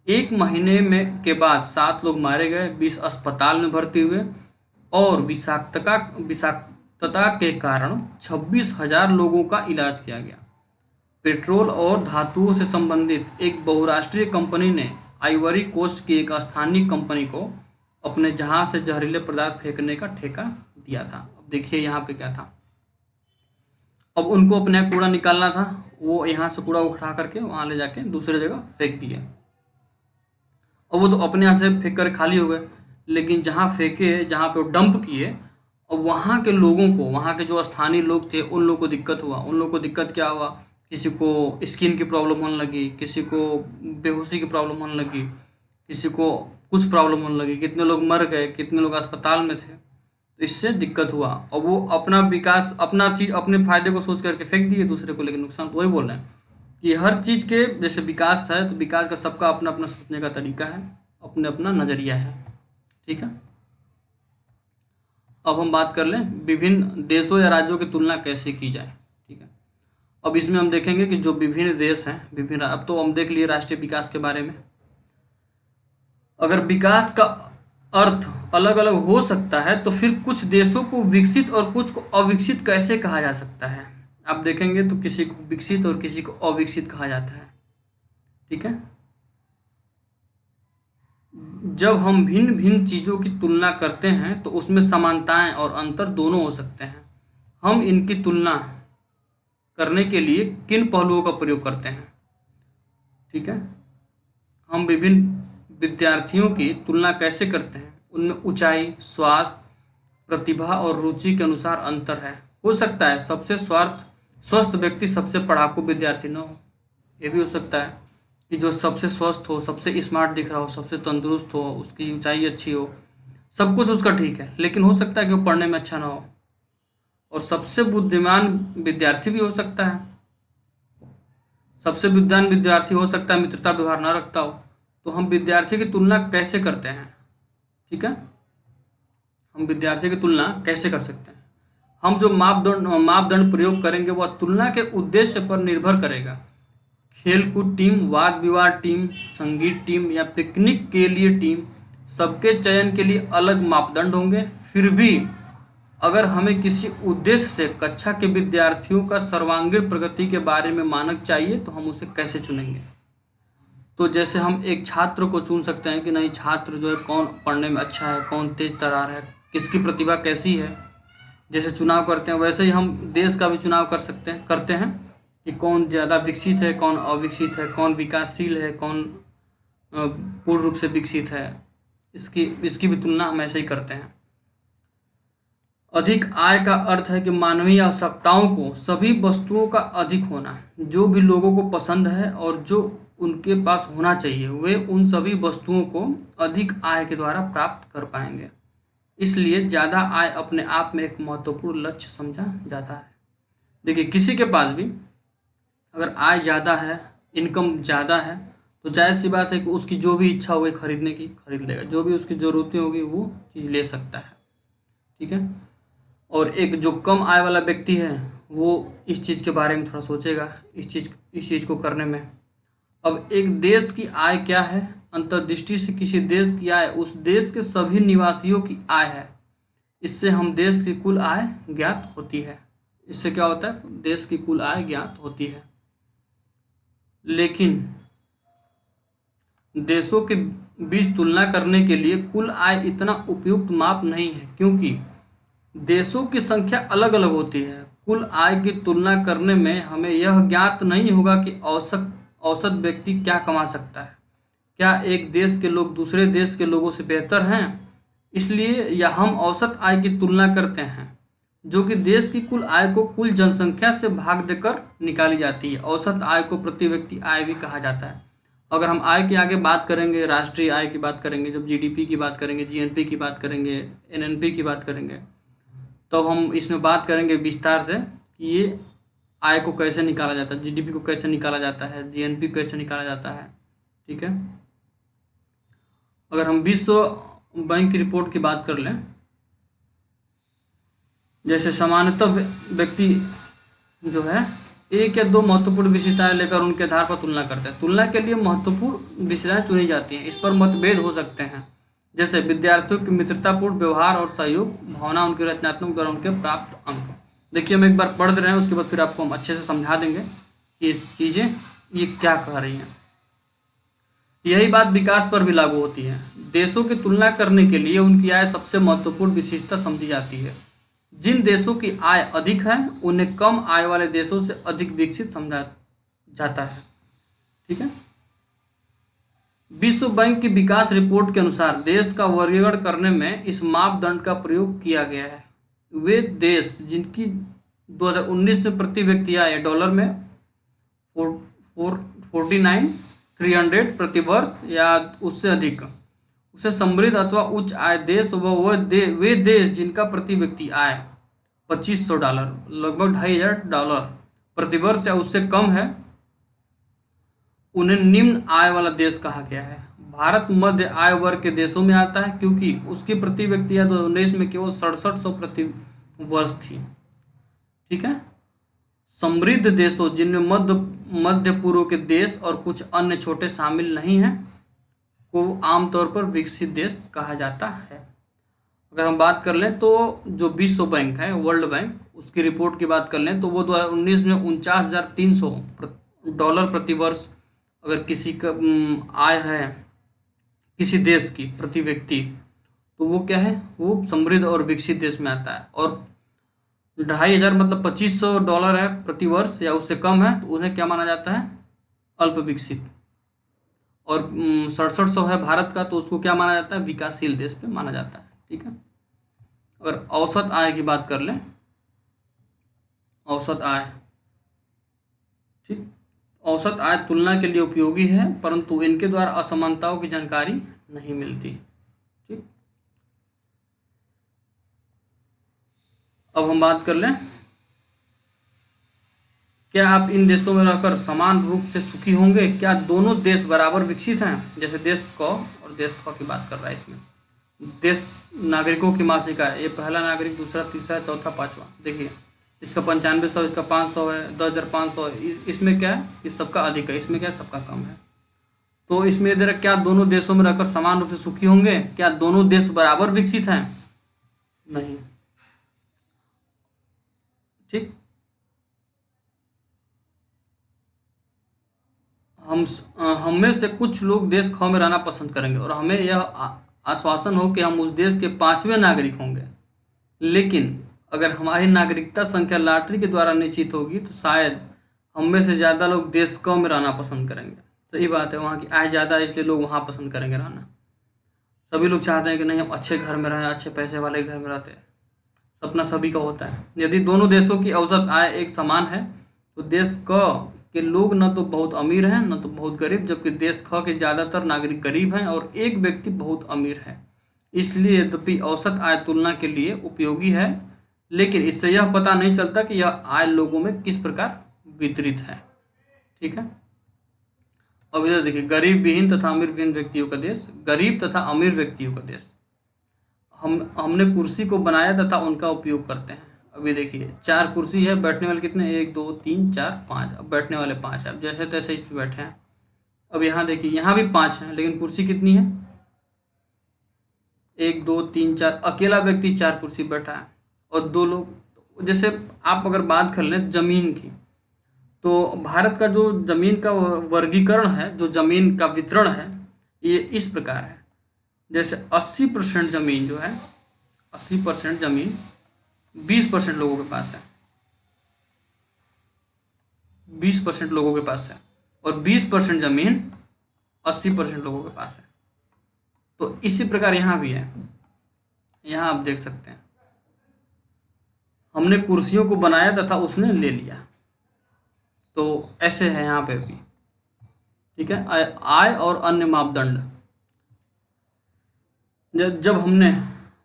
1 महीने में के बाद 7 लोग मारे गए, 20 अस्पताल में भर्ती हुए और विषाक्तता के कारण 26,000 लोगों का इलाज किया गया। पेट्रोल और धातुओं से संबंधित एक बहुराष्ट्रीय कंपनी ने आइवरी कोस्ट की एक स्थानीय कंपनी को अपने जहाज से जहरीले पदार्थ फेंकने का ठेका दिया था। अब देखिए यहाँ पे क्या था, अब उनको अपना कूड़ा निकालना था, वो यहाँ से कूड़ा उठा करके वहाँ ले जाके दूसरी जगह फेंक दिए। अब वो तो अपने यहाँ से फेंक कर खाली हो गए, लेकिन जहाँ फेंके, जहाँ पे वो डंप किए, और वहाँ के लोगों को, वहाँ के जो स्थानीय लोग थे उन लोगों को दिक्कत हुआ। उन लोगों को दिक्कत क्या हुआ, किसी को स्किन की प्रॉब्लम होने लगी, किसी को बेहोशी की प्रॉब्लम होने लगी, किसी को कुछ प्रॉब्लम होने लगी, कितने लोग मर गए, कितने लोग अस्पताल में थे। तो इससे दिक्कत हुआ और वो अपना विकास, अपना चीज़, अपने फायदे को सोच करके फेंक दिए दूसरे को, लेकिन नुकसान तो वही बोल रहे हैं कि हर चीज़ के जैसे विकास है तो विकास का सबका अपना अपना सोचने का तरीका है, अपने अपना नज़रिया है। ठीक है, अब हम बात कर लें विभिन्न देशों या राज्यों की तुलना कैसे की जाए। ठीक है, अब इसमें हम देखेंगे कि जो विभिन्न देश हैं, विभिन्न, अब तो हम देख लिए राष्ट्रीय विकास के बारे में। अगर विकास का अर्थ अलग अलग हो सकता है तो फिर कुछ देशों को विकसित और कुछ को अविकसित कैसे कहा जा सकता है। आप देखेंगे तो किसी को विकसित और किसी को अविकसित कहा जाता है। ठीक है, जब हम भिन्न भिन्न चीज़ों की तुलना करते हैं तो उसमें समानताएं और अंतर दोनों हो सकते हैं। हम इनकी तुलना करने के लिए किन पहलुओं का प्रयोग करते हैं। ठीक है, हम विभिन्न विद्यार्थियों की तुलना कैसे करते हैं, उनमें ऊंचाई, स्वास्थ्य, प्रतिभा और रुचि के अनुसार अंतर है। हो सकता है सबसे स्वस्थ व्यक्ति सबसे पढ़ाकू विद्यार्थी न हो, ये भी हो सकता है कि जो सबसे स्वस्थ हो, सबसे स्मार्ट दिख रहा हो, सबसे तंदुरुस्त हो, उसकी ऊंचाई अच्छी हो, सब कुछ उसका ठीक है, लेकिन हो सकता है कि वो पढ़ने में अच्छा ना हो। और सबसे बुद्धिमान विद्यार्थी भी हो सकता है, सबसे विद्वान विद्यार्थी हो सकता है मित्रता व्यवहार न रखता हो। तो हम विद्यार्थी की तुलना कैसे करते हैं। ठीक है, हम विद्यार्थी की तुलना कैसे कर सकते हैं। हम जो मापदंड प्रयोग करेंगे वह तुलना के उद्देश्य पर निर्भर करेगा। खेलकूद टीम, वाद विवाद टीम, संगीत टीम या पिकनिक के लिए टीम, सबके चयन के लिए अलग मापदंड होंगे। फिर भी अगर हमें किसी उद्देश्य से कक्षा के विद्यार्थियों का सर्वांगीण प्रगति के बारे में मानक चाहिए तो हम उसे कैसे चुनेंगे। तो जैसे हम एक छात्र को चुन सकते हैं कि नहीं, छात्र जो है कौन पढ़ने में अच्छा है, कौन तेज तर्रार है, किसकी प्रतिभा कैसी है, जैसे चुनाव करते हैं वैसे ही हम देश का भी चुनाव करते हैं कि कौन ज़्यादा विकसित है, कौन अविकसित है, कौन विकासशील है, कौन पूर्ण रूप से विकसित है। इसकी भी तुलना हम ऐसे ही करते हैं। अधिक आय का अर्थ है कि मानवीय आवश्यकताओं को, सभी वस्तुओं का अधिक होना, जो भी लोगों को पसंद है और जो उनके पास होना चाहिए, वे उन सभी वस्तुओं को अधिक आय के द्वारा प्राप्त कर पाएंगे। इसलिए ज़्यादा आय अपने आप में एक महत्वपूर्ण लक्ष्य समझा जाता है। देखिए, किसी के पास भी अगर आय ज़्यादा है, इनकम ज़्यादा है, तो जायज़ सी बात है कि उसकी जो भी इच्छा होगी खरीदने की खरीद लेगा, जो भी उसकी ज़रूरतें होगी वो चीज़ ले सकता है। ठीक है, और एक जो कम आय वाला व्यक्ति है वो इस चीज़ के बारे में थोड़ा सोचेगा, इस चीज़ को करने में। अब एक देश की आय क्या है, अंतर्दृष्टि से किसी देश की आय उस देश के सभी निवासियों की आय है। इससे हम देश की कुल आय ज्ञात होती है। इससे क्या होता है, देश की कुल आय ज्ञात होती है। लेकिन देशों के बीच तुलना करने के लिए कुल आय इतना उपयुक्त माप नहीं है, क्योंकि देशों की संख्या अलग अलग होती है। कुल आय की तुलना करने में हमें यह ज्ञात नहीं होगा कि औसत व्यक्ति क्या कमा सकता है। क्या एक देश के लोग दूसरे देश के लोगों से बेहतर हैं, इसलिए या हम औसत आय की तुलना करते हैं, जो कि देश की कुल आय को कुल जनसंख्या से भाग देकर निकाली जाती है। औसत आय को प्रति व्यक्ति आय भी कहा जाता है। अगर हम आय के आगे बात करेंगे, राष्ट्रीय आय की बात करेंगे, जब जीडीपी की बात करेंगे, जीएनपी की बात करेंगे, एनएनपी की बात करेंगे, तो हम इसमें बात करेंगे विस्तार से कि ये आय को कैसे निकाला जाता है, जीडीपी को कैसे निकाला जाता है, जीएनपी कैसे निकाला जाता है। ठीक है, अगर हम विश्व बैंक की रिपोर्ट की बात कर लें जैसे सामान्यतः व्यक्ति जो है एक या दो महत्वपूर्ण विशेषताएं लेकर उनके आधार पर तुलना करते हैं। तुलना के लिए महत्वपूर्ण विशेषताएं चुनी जाती हैं। इस पर मतभेद हो सकते हैं, जैसे विद्यार्थियों की मित्रतापूर्ण व्यवहार और सहयोग भावना, उनके रचनात्मक द्वारा उनके प्राप्त अंक। देखिए हम एक बार पढ़ रहे हैं, उसके बाद फिर आपको हम अच्छे से समझा देंगे कि ये चीज़ें ये क्या कह रही हैं। यही बात विकास पर भी लागू होती है। देशों की तुलना करने के लिए उनकी आय सबसे महत्वपूर्ण विशेषता समझी जाती है। जिन देशों की आय अधिक है उन्हें कम आय वाले देशों से अधिक विकसित समझा जाता है। ठीक है। विश्व बैंक की विकास रिपोर्ट के अनुसार देश का वर्गीकरण करने में इस मापदंड का प्रयोग किया गया है। वे देश जिनकी 2019 में प्रति व्यक्ति आय डॉलर में 49,300 प्रति वर्ष या उससे अधिक, उसे समृद्ध अथवा उच्च आय देश वे देश जिनका प्रति व्यक्ति आय $2,500 लगभग $2,500 प्रति वर्ष या उससे कम है, उन्हें निम्न आय वाला देश कहा गया है। भारत मध्य आय वर्ग के देशों में आता है क्योंकि उसकी प्रति व्यक्ति आय 2019 में केवल 6700 प्रति वर्ष थी। ठीक है। समृद्ध देशों जिनमें मध्य पूर्व के देश और कुछ अन्य छोटे शामिल नहीं हैं को आमतौर पर विकसित देश कहा जाता है। अगर हम बात कर लें तो जो विश्व बैंक है, वर्ल्ड बैंक, उसकी रिपोर्ट की बात कर लें तो वो 2019 में $49,300 प्रति वर्ष अगर किसी का आय है किसी देश की प्रति व्यक्ति, तो वो क्या है, वो समृद्ध और विकसित देश में आता है। और 2,500 मतलब $2,500 है प्रति वर्ष या उससे कम है, तो उन्हें क्या माना जाता है, अल्प विकसित। और 6700 है भारत का, तो उसको क्या माना जाता है, विकासशील देश पे माना जाता है। ठीक है। अगर औसत आय की बात कर लें, औसत आय, ठीक, औसत आय तुलना के लिए उपयोगी है, परंतु इनके द्वारा असमानताओं की जानकारी नहीं मिलती। ठीक। अब हम बात कर लें, क्या आप इन देशों में रहकर समान रूप से सुखी होंगे? क्या दोनों देश बराबर विकसित हैं? जैसे देश क और देश ख की बात कर रहा है। इसमें देश नागरिकों की मासिक आय, ये पहला नागरिक, दूसरा, तीसरा, चौथा, पांचवा। देखिए इसका 9500, इसका 500 है, 10,500। इसमें क्या है, ये सबका अधिक है, इसमें क्या है, सबका कम है। तो इसमें इधर क्या दोनों देशों में रहकर समान रूप से सुखी होंगे? क्या दोनों देश बराबर विकसित हैं? नहीं। ठीक। हम में से कुछ लोग देश ख में रहना पसंद करेंगे और हमें यह आश्वासन हो कि हम उस देश के 5वें नागरिक होंगे। लेकिन अगर हमारी नागरिकता संख्या लॉटरी के द्वारा निश्चित होगी तो शायद हम में से ज़्यादा लोग देश क में रहना पसंद करेंगे। सही बात है, वहाँ की आय ज़्यादा है इसलिए लोग वहाँ पसंद करेंगे रहना। सभी लोग चाहते हैं कि नहीं हम अच्छे घर में रहें, अच्छे पैसे वाले घर में रहते हैं, सपना सभी का होता है। यदि दोनों देशों की औसत आय एक समान है तो देश क के लोग न तो बहुत अमीर हैं न तो बहुत गरीब, जबकि देश ख के ज़्यादातर नागरिक गरीब हैं और एक व्यक्ति बहुत अमीर है। इसलिए यद्यपि औसत आय तुलना के लिए उपयोगी है, लेकिन इससे यह पता नहीं चलता कि यह आय लोगों में किस प्रकार वितरित है। ठीक है। अब इधर देखिए, गरीब विहीन तथा अमीर विहीन व्यक्तियों का देश, गरीब तथा अमीर व्यक्तियों का देश। हमने कुर्सी को बनाया तथा उनका उपयोग करते हैं। अभी देखिए 4 कुर्सी है, बैठने वाले कितने, 1 2 3 4 5। अब बैठने वाले 5 है, अब जैसे तैसे इस पर बैठे हैं। अब यहाँ देखिए, यहाँ भी 5 हैं, लेकिन कुर्सी कितनी है, 1 2 3 4। अकेला व्यक्ति 4 कुर्सी बैठा है और 2 लोग। जैसे आप अगर बात कर लें ज़मीन की, तो भारत का जो ज़मीन का वर्गीकरण है, जो ज़मीन का वितरण है, ये इस प्रकार है। जैसे 80% ज़मीन जो है, 80% ज़मीन 20% लोगों के पास है, 20% लोगों के पास है, और 20% ज़मीन 80% लोगों के पास है। तो इसी प्रकार यहाँ भी है। यहाँ आप देख सकते हैं, हमने कुर्सियों को बनाया तथा उसने ले लिया, तो ऐसे है यहाँ पे भी। ठीक है। आय और अन्य मापदंड, जब हमने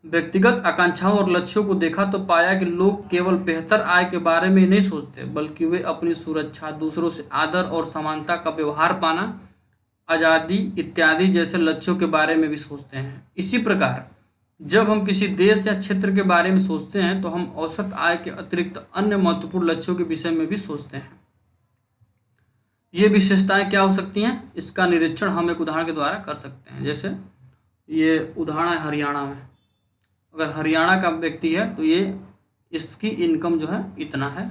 व्यक्तिगत आकांक्षाओं और लक्ष्यों को देखा तो पाया कि लोग केवल बेहतर आय के बारे में नहीं सोचते, बल्कि वे अपनी सुरक्षा, दूसरों से आदर और समानता का व्यवहार पाना, आज़ादी इत्यादि जैसे लक्ष्यों के बारे में भी सोचते हैं। इसी प्रकार जब हम किसी देश या क्षेत्र के बारे में सोचते हैं तो हम औसत आय के अतिरिक्त अन्य महत्वपूर्ण लक्ष्यों के विषय में भी सोचते हैं। ये विशेषताएं क्या हो सकती हैं, इसका निरीक्षण हम एक उदाहरण के द्वारा कर सकते हैं। जैसे ये उदाहरण है हरियाणा में। अगर हरियाणा का व्यक्ति है तो ये इसकी इनकम जो है इतना है,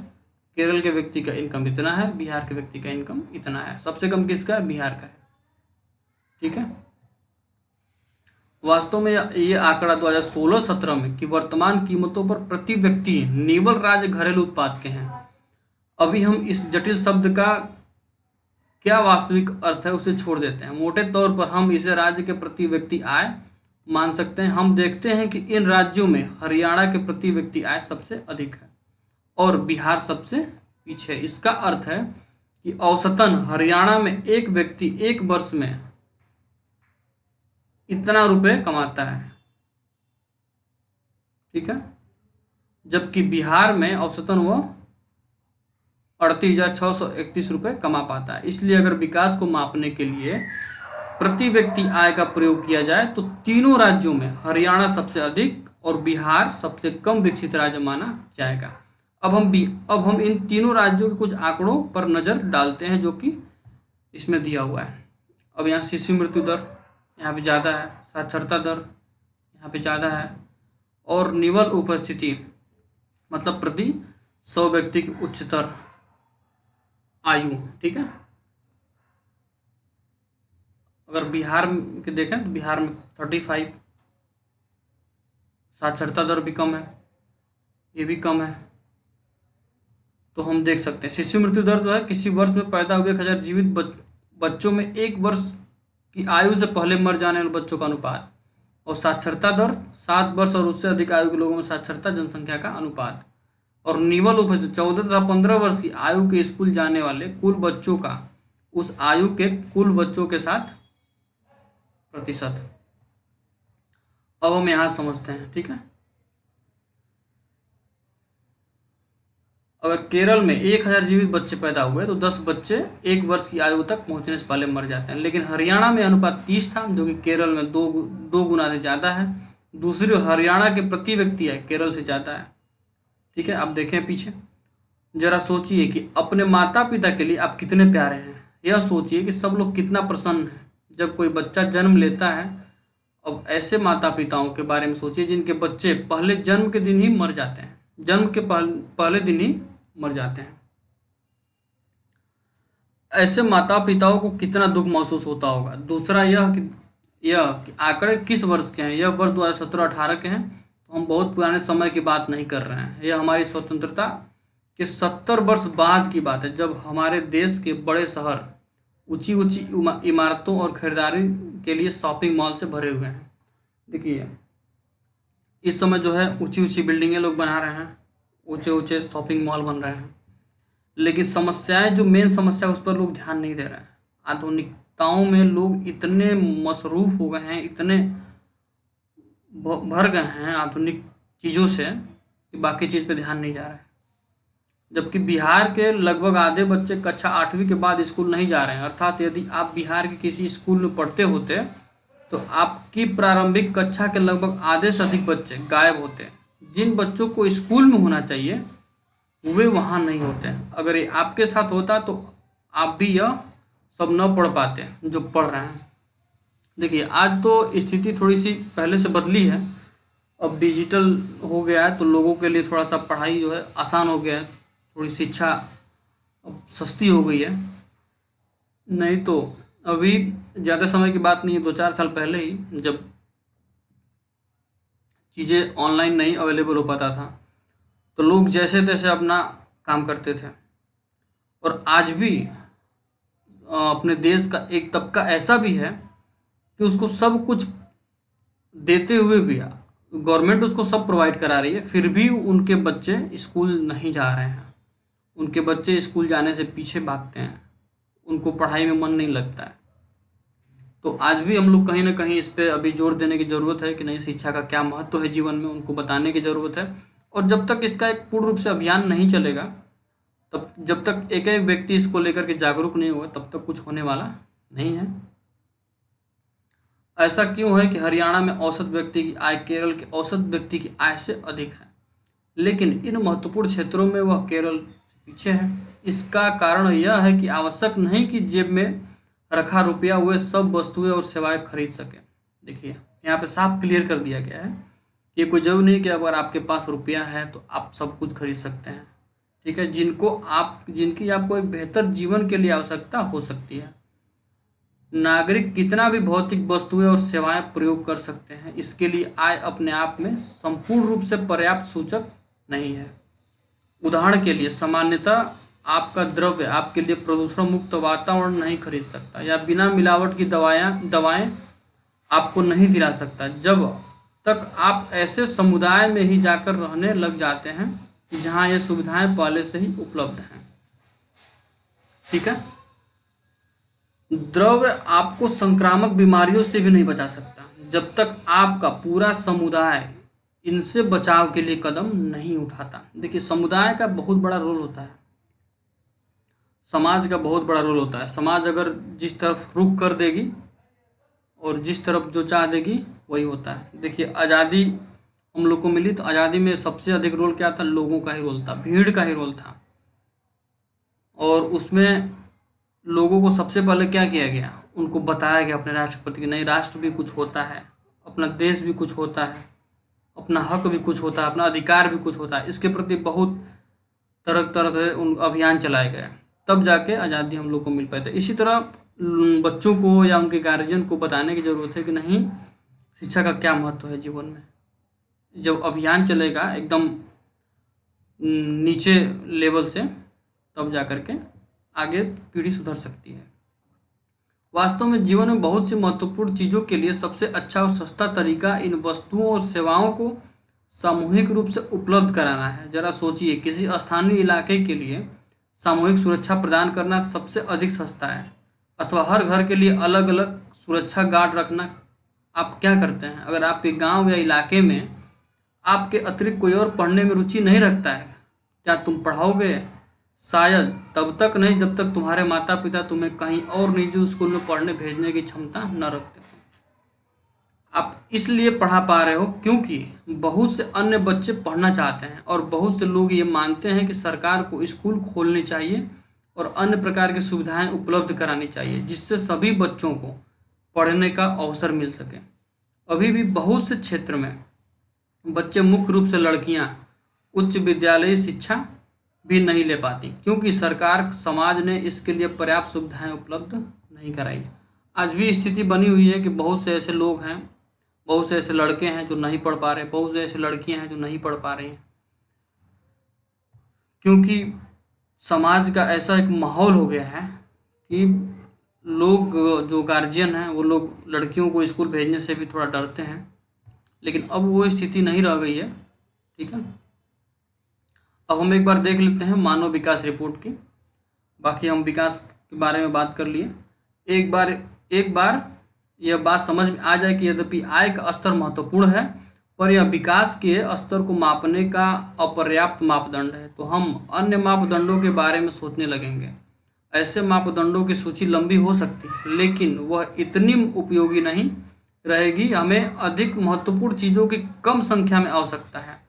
केरल के व्यक्ति का इनकम इतना है, बिहार के व्यक्ति का इनकम इतना है। सबसे कम किसका है, बिहार का है। ठीक है। वास्तव में ये आंकड़ा 2016-17 में की वर्तमान कीमतों पर प्रति व्यक्ति निवल राज्य घरेलू उत्पाद के हैं। अभी हम इस जटिल शब्द का क्या वास्तविक अर्थ है उसे छोड़ देते हैं। मोटे तौर पर हम इसे राज्य के प्रति व्यक्ति आय मान सकते हैं। हम देखते हैं कि इन राज्यों में हरियाणा के प्रति व्यक्ति आय सबसे अधिक है और बिहार सबसे पीछे। इसका अर्थ है कि औसतन हरियाणा में एक व्यक्ति एक वर्ष में इतना रुपए कमाता है। ठीक है। जबकि बिहार में औसतन वो 38,631 रुपये कमा पाता है। इसलिए अगर विकास को मापने के लिए प्रति व्यक्ति आय का प्रयोग किया जाए तो तीनों राज्यों में हरियाणा सबसे अधिक और बिहार सबसे कम विकसित राज्य माना जाएगा। अब हम इन तीनों राज्यों के कुछ आंकड़ों पर नज़र डालते हैं जो कि इसमें दिया हुआ है। अब यहाँ शिशु मृत्यु दर यहाँ पे ज़्यादा है, साक्षरता दर यहाँ पे ज़्यादा है और निवल उपस्थिति मतलब प्रति 100 व्यक्ति की उच्चतर आयु। ठीक है। अगर बिहार के देखें तो बिहार में 35, साक्षरता दर भी कम है, ये भी कम है। तो हम देख सकते हैं शिशु मृत्यु दर जो है किसी वर्ष में पैदा हुए 1000 जीवित बच्चों में एक वर्ष की आयु से पहले मर जाने वाले बच्चों का अनुपात, और साक्षरता दर 7 वर्ष और उससे अधिक आयु के लोगों में साक्षरता जनसंख्या का अनुपात, और निवल उपस्थिति 14 तथा 15 वर्ष की आयु के स्कूल जाने वाले कुल बच्चों का उस आयु के कुल बच्चों के साथ प्रतिशत। अब हम यहाँ समझते हैं। ठीक है। अगर केरल में 1000 जीवित बच्चे पैदा हुए तो 10 बच्चे एक वर्ष की आयु तक पहुंचने से पहले मर जाते हैं। लेकिन हरियाणा में अनुपात 30 था जो कि केरल में दो गुना से ज़्यादा है। दूसरी हरियाणा के प्रति व्यक्ति है केरल से ज़्यादा है। ठीक है। आप देखें पीछे, जरा सोचिए कि अपने माता पिता के लिए आप कितने प्यारे हैं। यह सोचिए कि सब लोग कितना प्रसन्न हैं जब कोई बच्चा जन्म लेता है। अब ऐसे माता पिताओं के बारे में सोचिए जिनके बच्चे पहले जन्म के दिन ही मर जाते हैं, जन्म के पहले दिन ही मर जाते हैं। ऐसे माता पिताओं को कितना दुख महसूस होता होगा। दूसरा यह कि आंकड़े किस वर्ष के हैं। यह वर्ष 2017-18 के हैं। तो हम बहुत पुराने समय की बात नहीं कर रहे हैं। यह हमारी स्वतंत्रता के 70 वर्ष बाद की बात है, जब हमारे देश के बड़े शहर ऊंची ऊंची इमारतों और खरीदारी के लिए शॉपिंग मॉल से भरे हुए हैं। देखिए इस समय जो है ऊंची ऊंची बिल्डिंगें लोग बना रहे हैं, ऊंचे ऊंचे शॉपिंग मॉल बन रहे हैं, लेकिन समस्याएं जो मेन समस्या उस पर लोग ध्यान नहीं दे रहे हैं। आधुनिकताओं में लोग इतने मसरूफ़ हो गए हैं, इतने भर गए हैं आधुनिक चीज़ों से कि बाकी चीज़ पे ध्यान नहीं जा रहा है। जबकि बिहार के लगभग आधे बच्चे कक्षा 8वीं के बाद स्कूल नहीं जा रहे हैं। अर्थात यदि आप बिहार के किसी स्कूल में पढ़ते होते तो आपकी प्रारंभिक कक्षा के लगभग आधे से अधिक बच्चे गायब होते। जिन बच्चों को स्कूल में होना चाहिए वे वहाँ नहीं होते। अगर ये आपके साथ होता तो आप भी यह सब न पढ़ पाते जो पढ़ रहे हैं। देखिए आज तो स्थिति थोड़ी सी पहले से बदली है। अब डिजिटल हो गया है तो लोगों के लिए थोड़ा सा पढ़ाई जो है आसान हो गया है, थोड़ी शिक्षा अब सस्ती हो गई है। नहीं तो अभी ज़्यादा समय की बात नहीं है, 2-4 साल पहले ही जब चीज़ें ऑनलाइन नहीं अवेलेबल हो पाता था तो लोग जैसे तैसे अपना काम करते थे। और आज भी अपने देश का एक तबका ऐसा भी है कि उसको सब कुछ देते हुए भी गवर्नमेंट उसको सब प्रोवाइड करा रही है, फिर भी उनके बच्चे स्कूल नहीं जा रहे हैं। उनके बच्चे स्कूल जाने से पीछे भागते हैं, उनको पढ़ाई में मन नहीं लगता है। तो आज भी हम लोग कहीं ना कहीं इस पर अभी जोर देने की ज़रूरत है कि नहीं, शिक्षा का क्या महत्व है जीवन में, उनको बताने की ज़रूरत है। और जब तक इसका एक पूर्ण रूप से अभियान नहीं चलेगा, तब जब तक एक एक व्यक्ति इसको लेकर के जागरूक नहीं होगा, तब तक कुछ होने वाला नहीं है। ऐसा क्यों है कि हरियाणा में औसत व्यक्ति की आय केरल के औसत व्यक्ति की आय से अधिक है, लेकिन इन महत्वपूर्ण क्षेत्रों में वह केरल से पीछे है? इसका कारण यह है कि आवश्यक नहीं कि जेब में रखा रुपया वे सब वस्तुएं और सेवाएं खरीद सके। देखिए यहाँ पे साफ क्लियर कर दिया गया है कि कोई जरूरी नहीं कि अगर आपके पास रुपया है तो आप सब कुछ खरीद सकते हैं। ठीक है, जिनकी आपको एक बेहतर जीवन के लिए आवश्यकता हो सकती है। नागरिक कितना भी भौतिक वस्तुएं और सेवाएं प्रयोग कर सकते हैं, इसके लिए आय अपने आप में संपूर्ण रूप से पर्याप्त सूचक नहीं है। उदाहरण के लिए सामान्यतः आपका द्रव्य आपके लिए प्रदूषण मुक्त वातावरण नहीं खरीद सकता, या बिना मिलावट की दवाएं आपको नहीं दिला सकता, जब तक आप ऐसे समुदाय में ही जाकर रहने लग जाते हैं जहां ये सुविधाएं पहले से ही उपलब्ध हैं। ठीक है, द्रव्य आपको संक्रामक बीमारियों से भी नहीं बचा सकता जब तक आपका पूरा समुदाय इनसे बचाव के लिए कदम नहीं उठाता। देखिए समुदाय का बहुत बड़ा रोल होता है, समाज का बहुत बड़ा रोल होता है। समाज अगर जिस तरफ रुख कर देगी और जिस तरफ जो चाह देगी वही होता है। देखिए आज़ादी हम लोग को मिली तो आज़ादी में सबसे अधिक रोल क्या था? लोगों का ही रोल था, भीड़ का ही रोल था। और उसमें लोगों को सबसे पहले क्या किया गया? उनको बताया गया अपने राष्ट्रपति कि नहीं, राष्ट्र भी कुछ होता है, अपना देश भी कुछ होता है, अपना हक भी कुछ होता है, अपना अधिकार भी कुछ होता है। इसके प्रति बहुत तरह तरह से उन अभियान चलाए गए, तब जाके आज़ादी हम लोग को मिल पाई। इसी तरह बच्चों को या उनके गार्जियन को बताने की ज़रूरत है कि नहीं, शिक्षा का क्या महत्व है जीवन में। जब अभियान चलेगा एकदम नीचे लेवल से, तब जा कर के आगे पीढ़ी सुधर सकती है। वास्तव में जीवन में बहुत सी महत्वपूर्ण चीज़ों के लिए सबसे अच्छा और सस्ता तरीका इन वस्तुओं और सेवाओं को सामूहिक रूप से उपलब्ध कराना है। जरा सोचिए, किसी स्थानीय इलाके के लिए सामूहिक सुरक्षा प्रदान करना सबसे अधिक सस्ता है, अथवा हर घर के लिए अलग अलग सुरक्षा गार्ड रखना। आप क्या करते हैं? अगर आपके गांव या इलाके में आपके अतिरिक्त कोई और पढ़ने में रुचि नहीं रखता है, क्या तुम पढ़ाओगे? शायद तब तक नहीं जब तक तुम्हारे माता पिता तुम्हें कहीं और निजी स्कूल में पढ़ने भेजने की क्षमता न रखते हो। आप इसलिए पढ़ा पा रहे हो क्योंकि बहुत से अन्य बच्चे पढ़ना चाहते हैं, और बहुत से लोग ये मानते हैं कि सरकार को स्कूल खोलने चाहिए और अन्य प्रकार की सुविधाएं उपलब्ध करानी चाहिए, जिससे सभी बच्चों को पढ़ने का अवसर मिल सके। अभी भी बहुत से क्षेत्र में बच्चे, मुख्य रूप से लड़कियां, उच्च विद्यालयी शिक्षा भी नहीं ले पाती क्योंकि सरकार समाज ने इसके लिए पर्याप्त सुविधाएं उपलब्ध नहीं कराई। आज भी स्थिति बनी हुई है कि बहुत से ऐसे लोग हैं, बहुत से ऐसे लड़के हैं जो नहीं पढ़ पा रहे, बहुत से ऐसे लड़कियां हैं जो नहीं पढ़ पा रही हैं, क्योंकि समाज का ऐसा एक माहौल हो गया है कि लोग, जो गार्जियन हैं, वो लोग लड़कियों को स्कूल भेजने से भी थोड़ा डरते हैं। लेकिन अब वो स्थिति नहीं रह गई है। ठीक है, अब हम एक बार देख लेते हैं मानव विकास रिपोर्ट की। बाकी हम विकास के बारे में बात कर लिए। एक बार यह बात समझ में आ जाए कि यद्यपि आय का स्तर महत्वपूर्ण है, पर यह विकास के स्तर को मापने का अपर्याप्त मापदंड है, तो हम अन्य मापदंडों के बारे में सोचने लगेंगे। ऐसे मापदंडों की सूची लंबी हो सकती है, लेकिन वह इतनी उपयोगी नहीं रहेगी। हमें अधिक महत्वपूर्ण चीज़ों की कम संख्या में आवश्यकता है।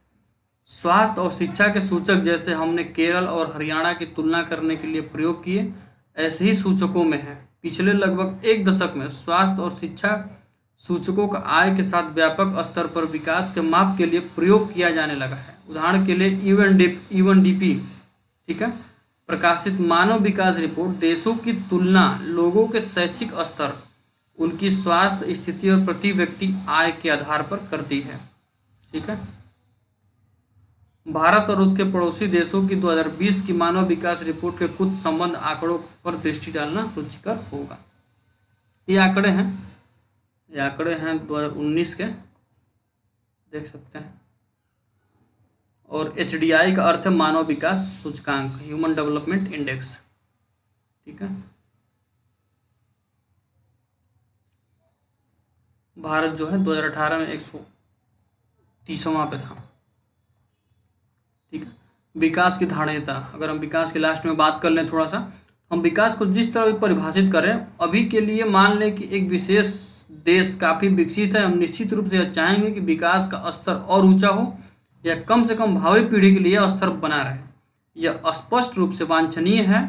स्वास्थ्य और शिक्षा के सूचक, जैसे हमने केरल और हरियाणा की तुलना करने के लिए प्रयोग किए, ऐसे ही सूचकों में है। पिछले लगभग एक दशक में स्वास्थ्य और शिक्षा सूचकों का आय के साथ व्यापक स्तर पर विकास के माप के लिए प्रयोग किया जाने लगा है। उदाहरण के लिए यूएनडीपी, ठीक है, प्रकाशित मानव विकास रिपोर्ट देशों की तुलना लोगों के शैक्षिक स्तर, उनकी स्वास्थ्य स्थिति और प्रति व्यक्ति आय के आधार पर करती है। ठीक है, भारत और उसके पड़ोसी देशों की 2020 की मानव विकास रिपोर्ट के कुछ संबंध आंकड़ों पर दृष्टि डालना रुचिकर होगा। ये आंकड़े हैं 2019 के, देख सकते हैं। और HDI का अर्थ है मानव विकास सूचकांक, ह्यूमन डेवलपमेंट इंडेक्स। ठीक है, भारत जो है 2018 में 130वां पे था। ठीक है, विकास की धारणीयता, अगर हम विकास के लास्ट में बात कर लें थोड़ा सा, हम विकास को जिस तरह भी परिभाषित करें, अभी के लिए मान लें कि एक विशेष देश काफ़ी विकसित है। हम निश्चित रूप से यह चाहेंगे कि विकास का स्तर और ऊंचा हो या कम से कम भावी पीढ़ी के लिए यह स्तर बना रहे। यह स्पष्ट रूप से वांछनीय है,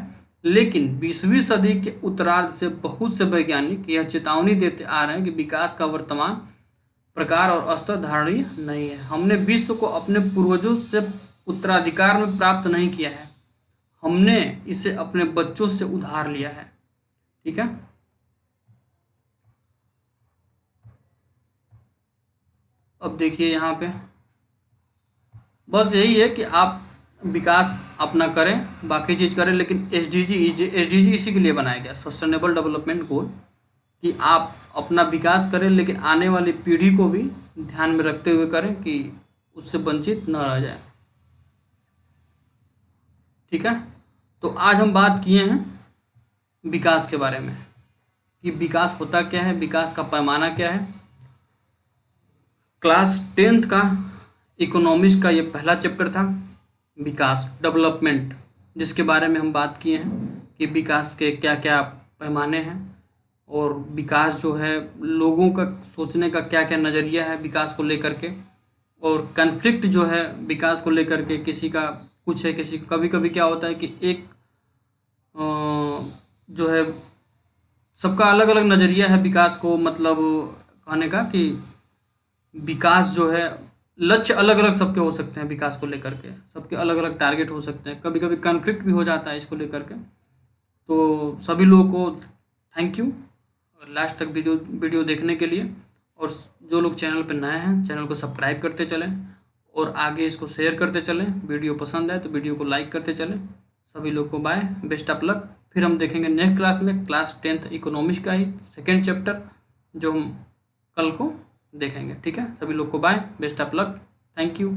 लेकिन 20वीं सदी के उत्तरार्ध से बहुत से वैज्ञानिक यह चेतावनी देते आ रहे हैं कि विकास का वर्तमान प्रकार और स्तर धारणीय नहीं है। हमने विश्व को अपने पूर्वजों से उत्तराधिकार में प्राप्त नहीं किया है, हमने इसे अपने बच्चों से उधार लिया है। ठीक है, अब देखिए यहाँ पे बस यही है कि आप विकास अपना करें, बाकी चीज़ करें, लेकिन एसडीजी इसी के लिए बनाया गया, सस्टेनेबल डेवलपमेंट गोल, कि आप अपना विकास करें लेकिन आने वाली पीढ़ी को भी ध्यान में रखते हुए करें कि उससे वंचित न रह जाए। ठीक है, तो आज हम बात किए हैं विकास के बारे में कि विकास होता क्या है, विकास का पैमाना क्या है। क्लास 10th का इकोनॉमिक्स का ये पहला चैप्टर था, विकास डेवलपमेंट, जिसके बारे में हम बात किए हैं कि विकास के क्या क्या पैमाने हैं और विकास जो है लोगों का सोचने का क्या क्या नज़रिया है विकास को लेकर के, और कन्फ्लिक्ट जो है विकास को लेकर के किसी का कुछ है, किसी कभी कभी क्या होता है कि एक जो है सबका अलग अलग नज़रिया है विकास को, मतलब कहने का कि विकास जो है लक्ष्य अलग अलग सबके हो सकते हैं, विकास को लेकर के सबके अलग अलग टारगेट हो सकते हैं, कभी कभी कॉन्फ्लिक्ट भी हो जाता है इसको लेकर के। तो सभी लोगों को थैंक यू लास्ट तक वीडियो देखने के लिए, और जो लोग चैनल पर नए हैं चैनल को सब्सक्राइब करते चलें और आगे इसको शेयर करते चलें। वीडियो पसंद आए तो वीडियो को लाइक करते चलें। सभी लोग को बाय, बेस्ट ऑफ लक। फिर हम देखेंगे नेक्स्ट क्लास में क्लास 10th इकोनॉमिक्स का ही सेकेंड चैप्टर जो हम कल को देखेंगे। ठीक है, सभी लोग को bye, best of luck, thank you.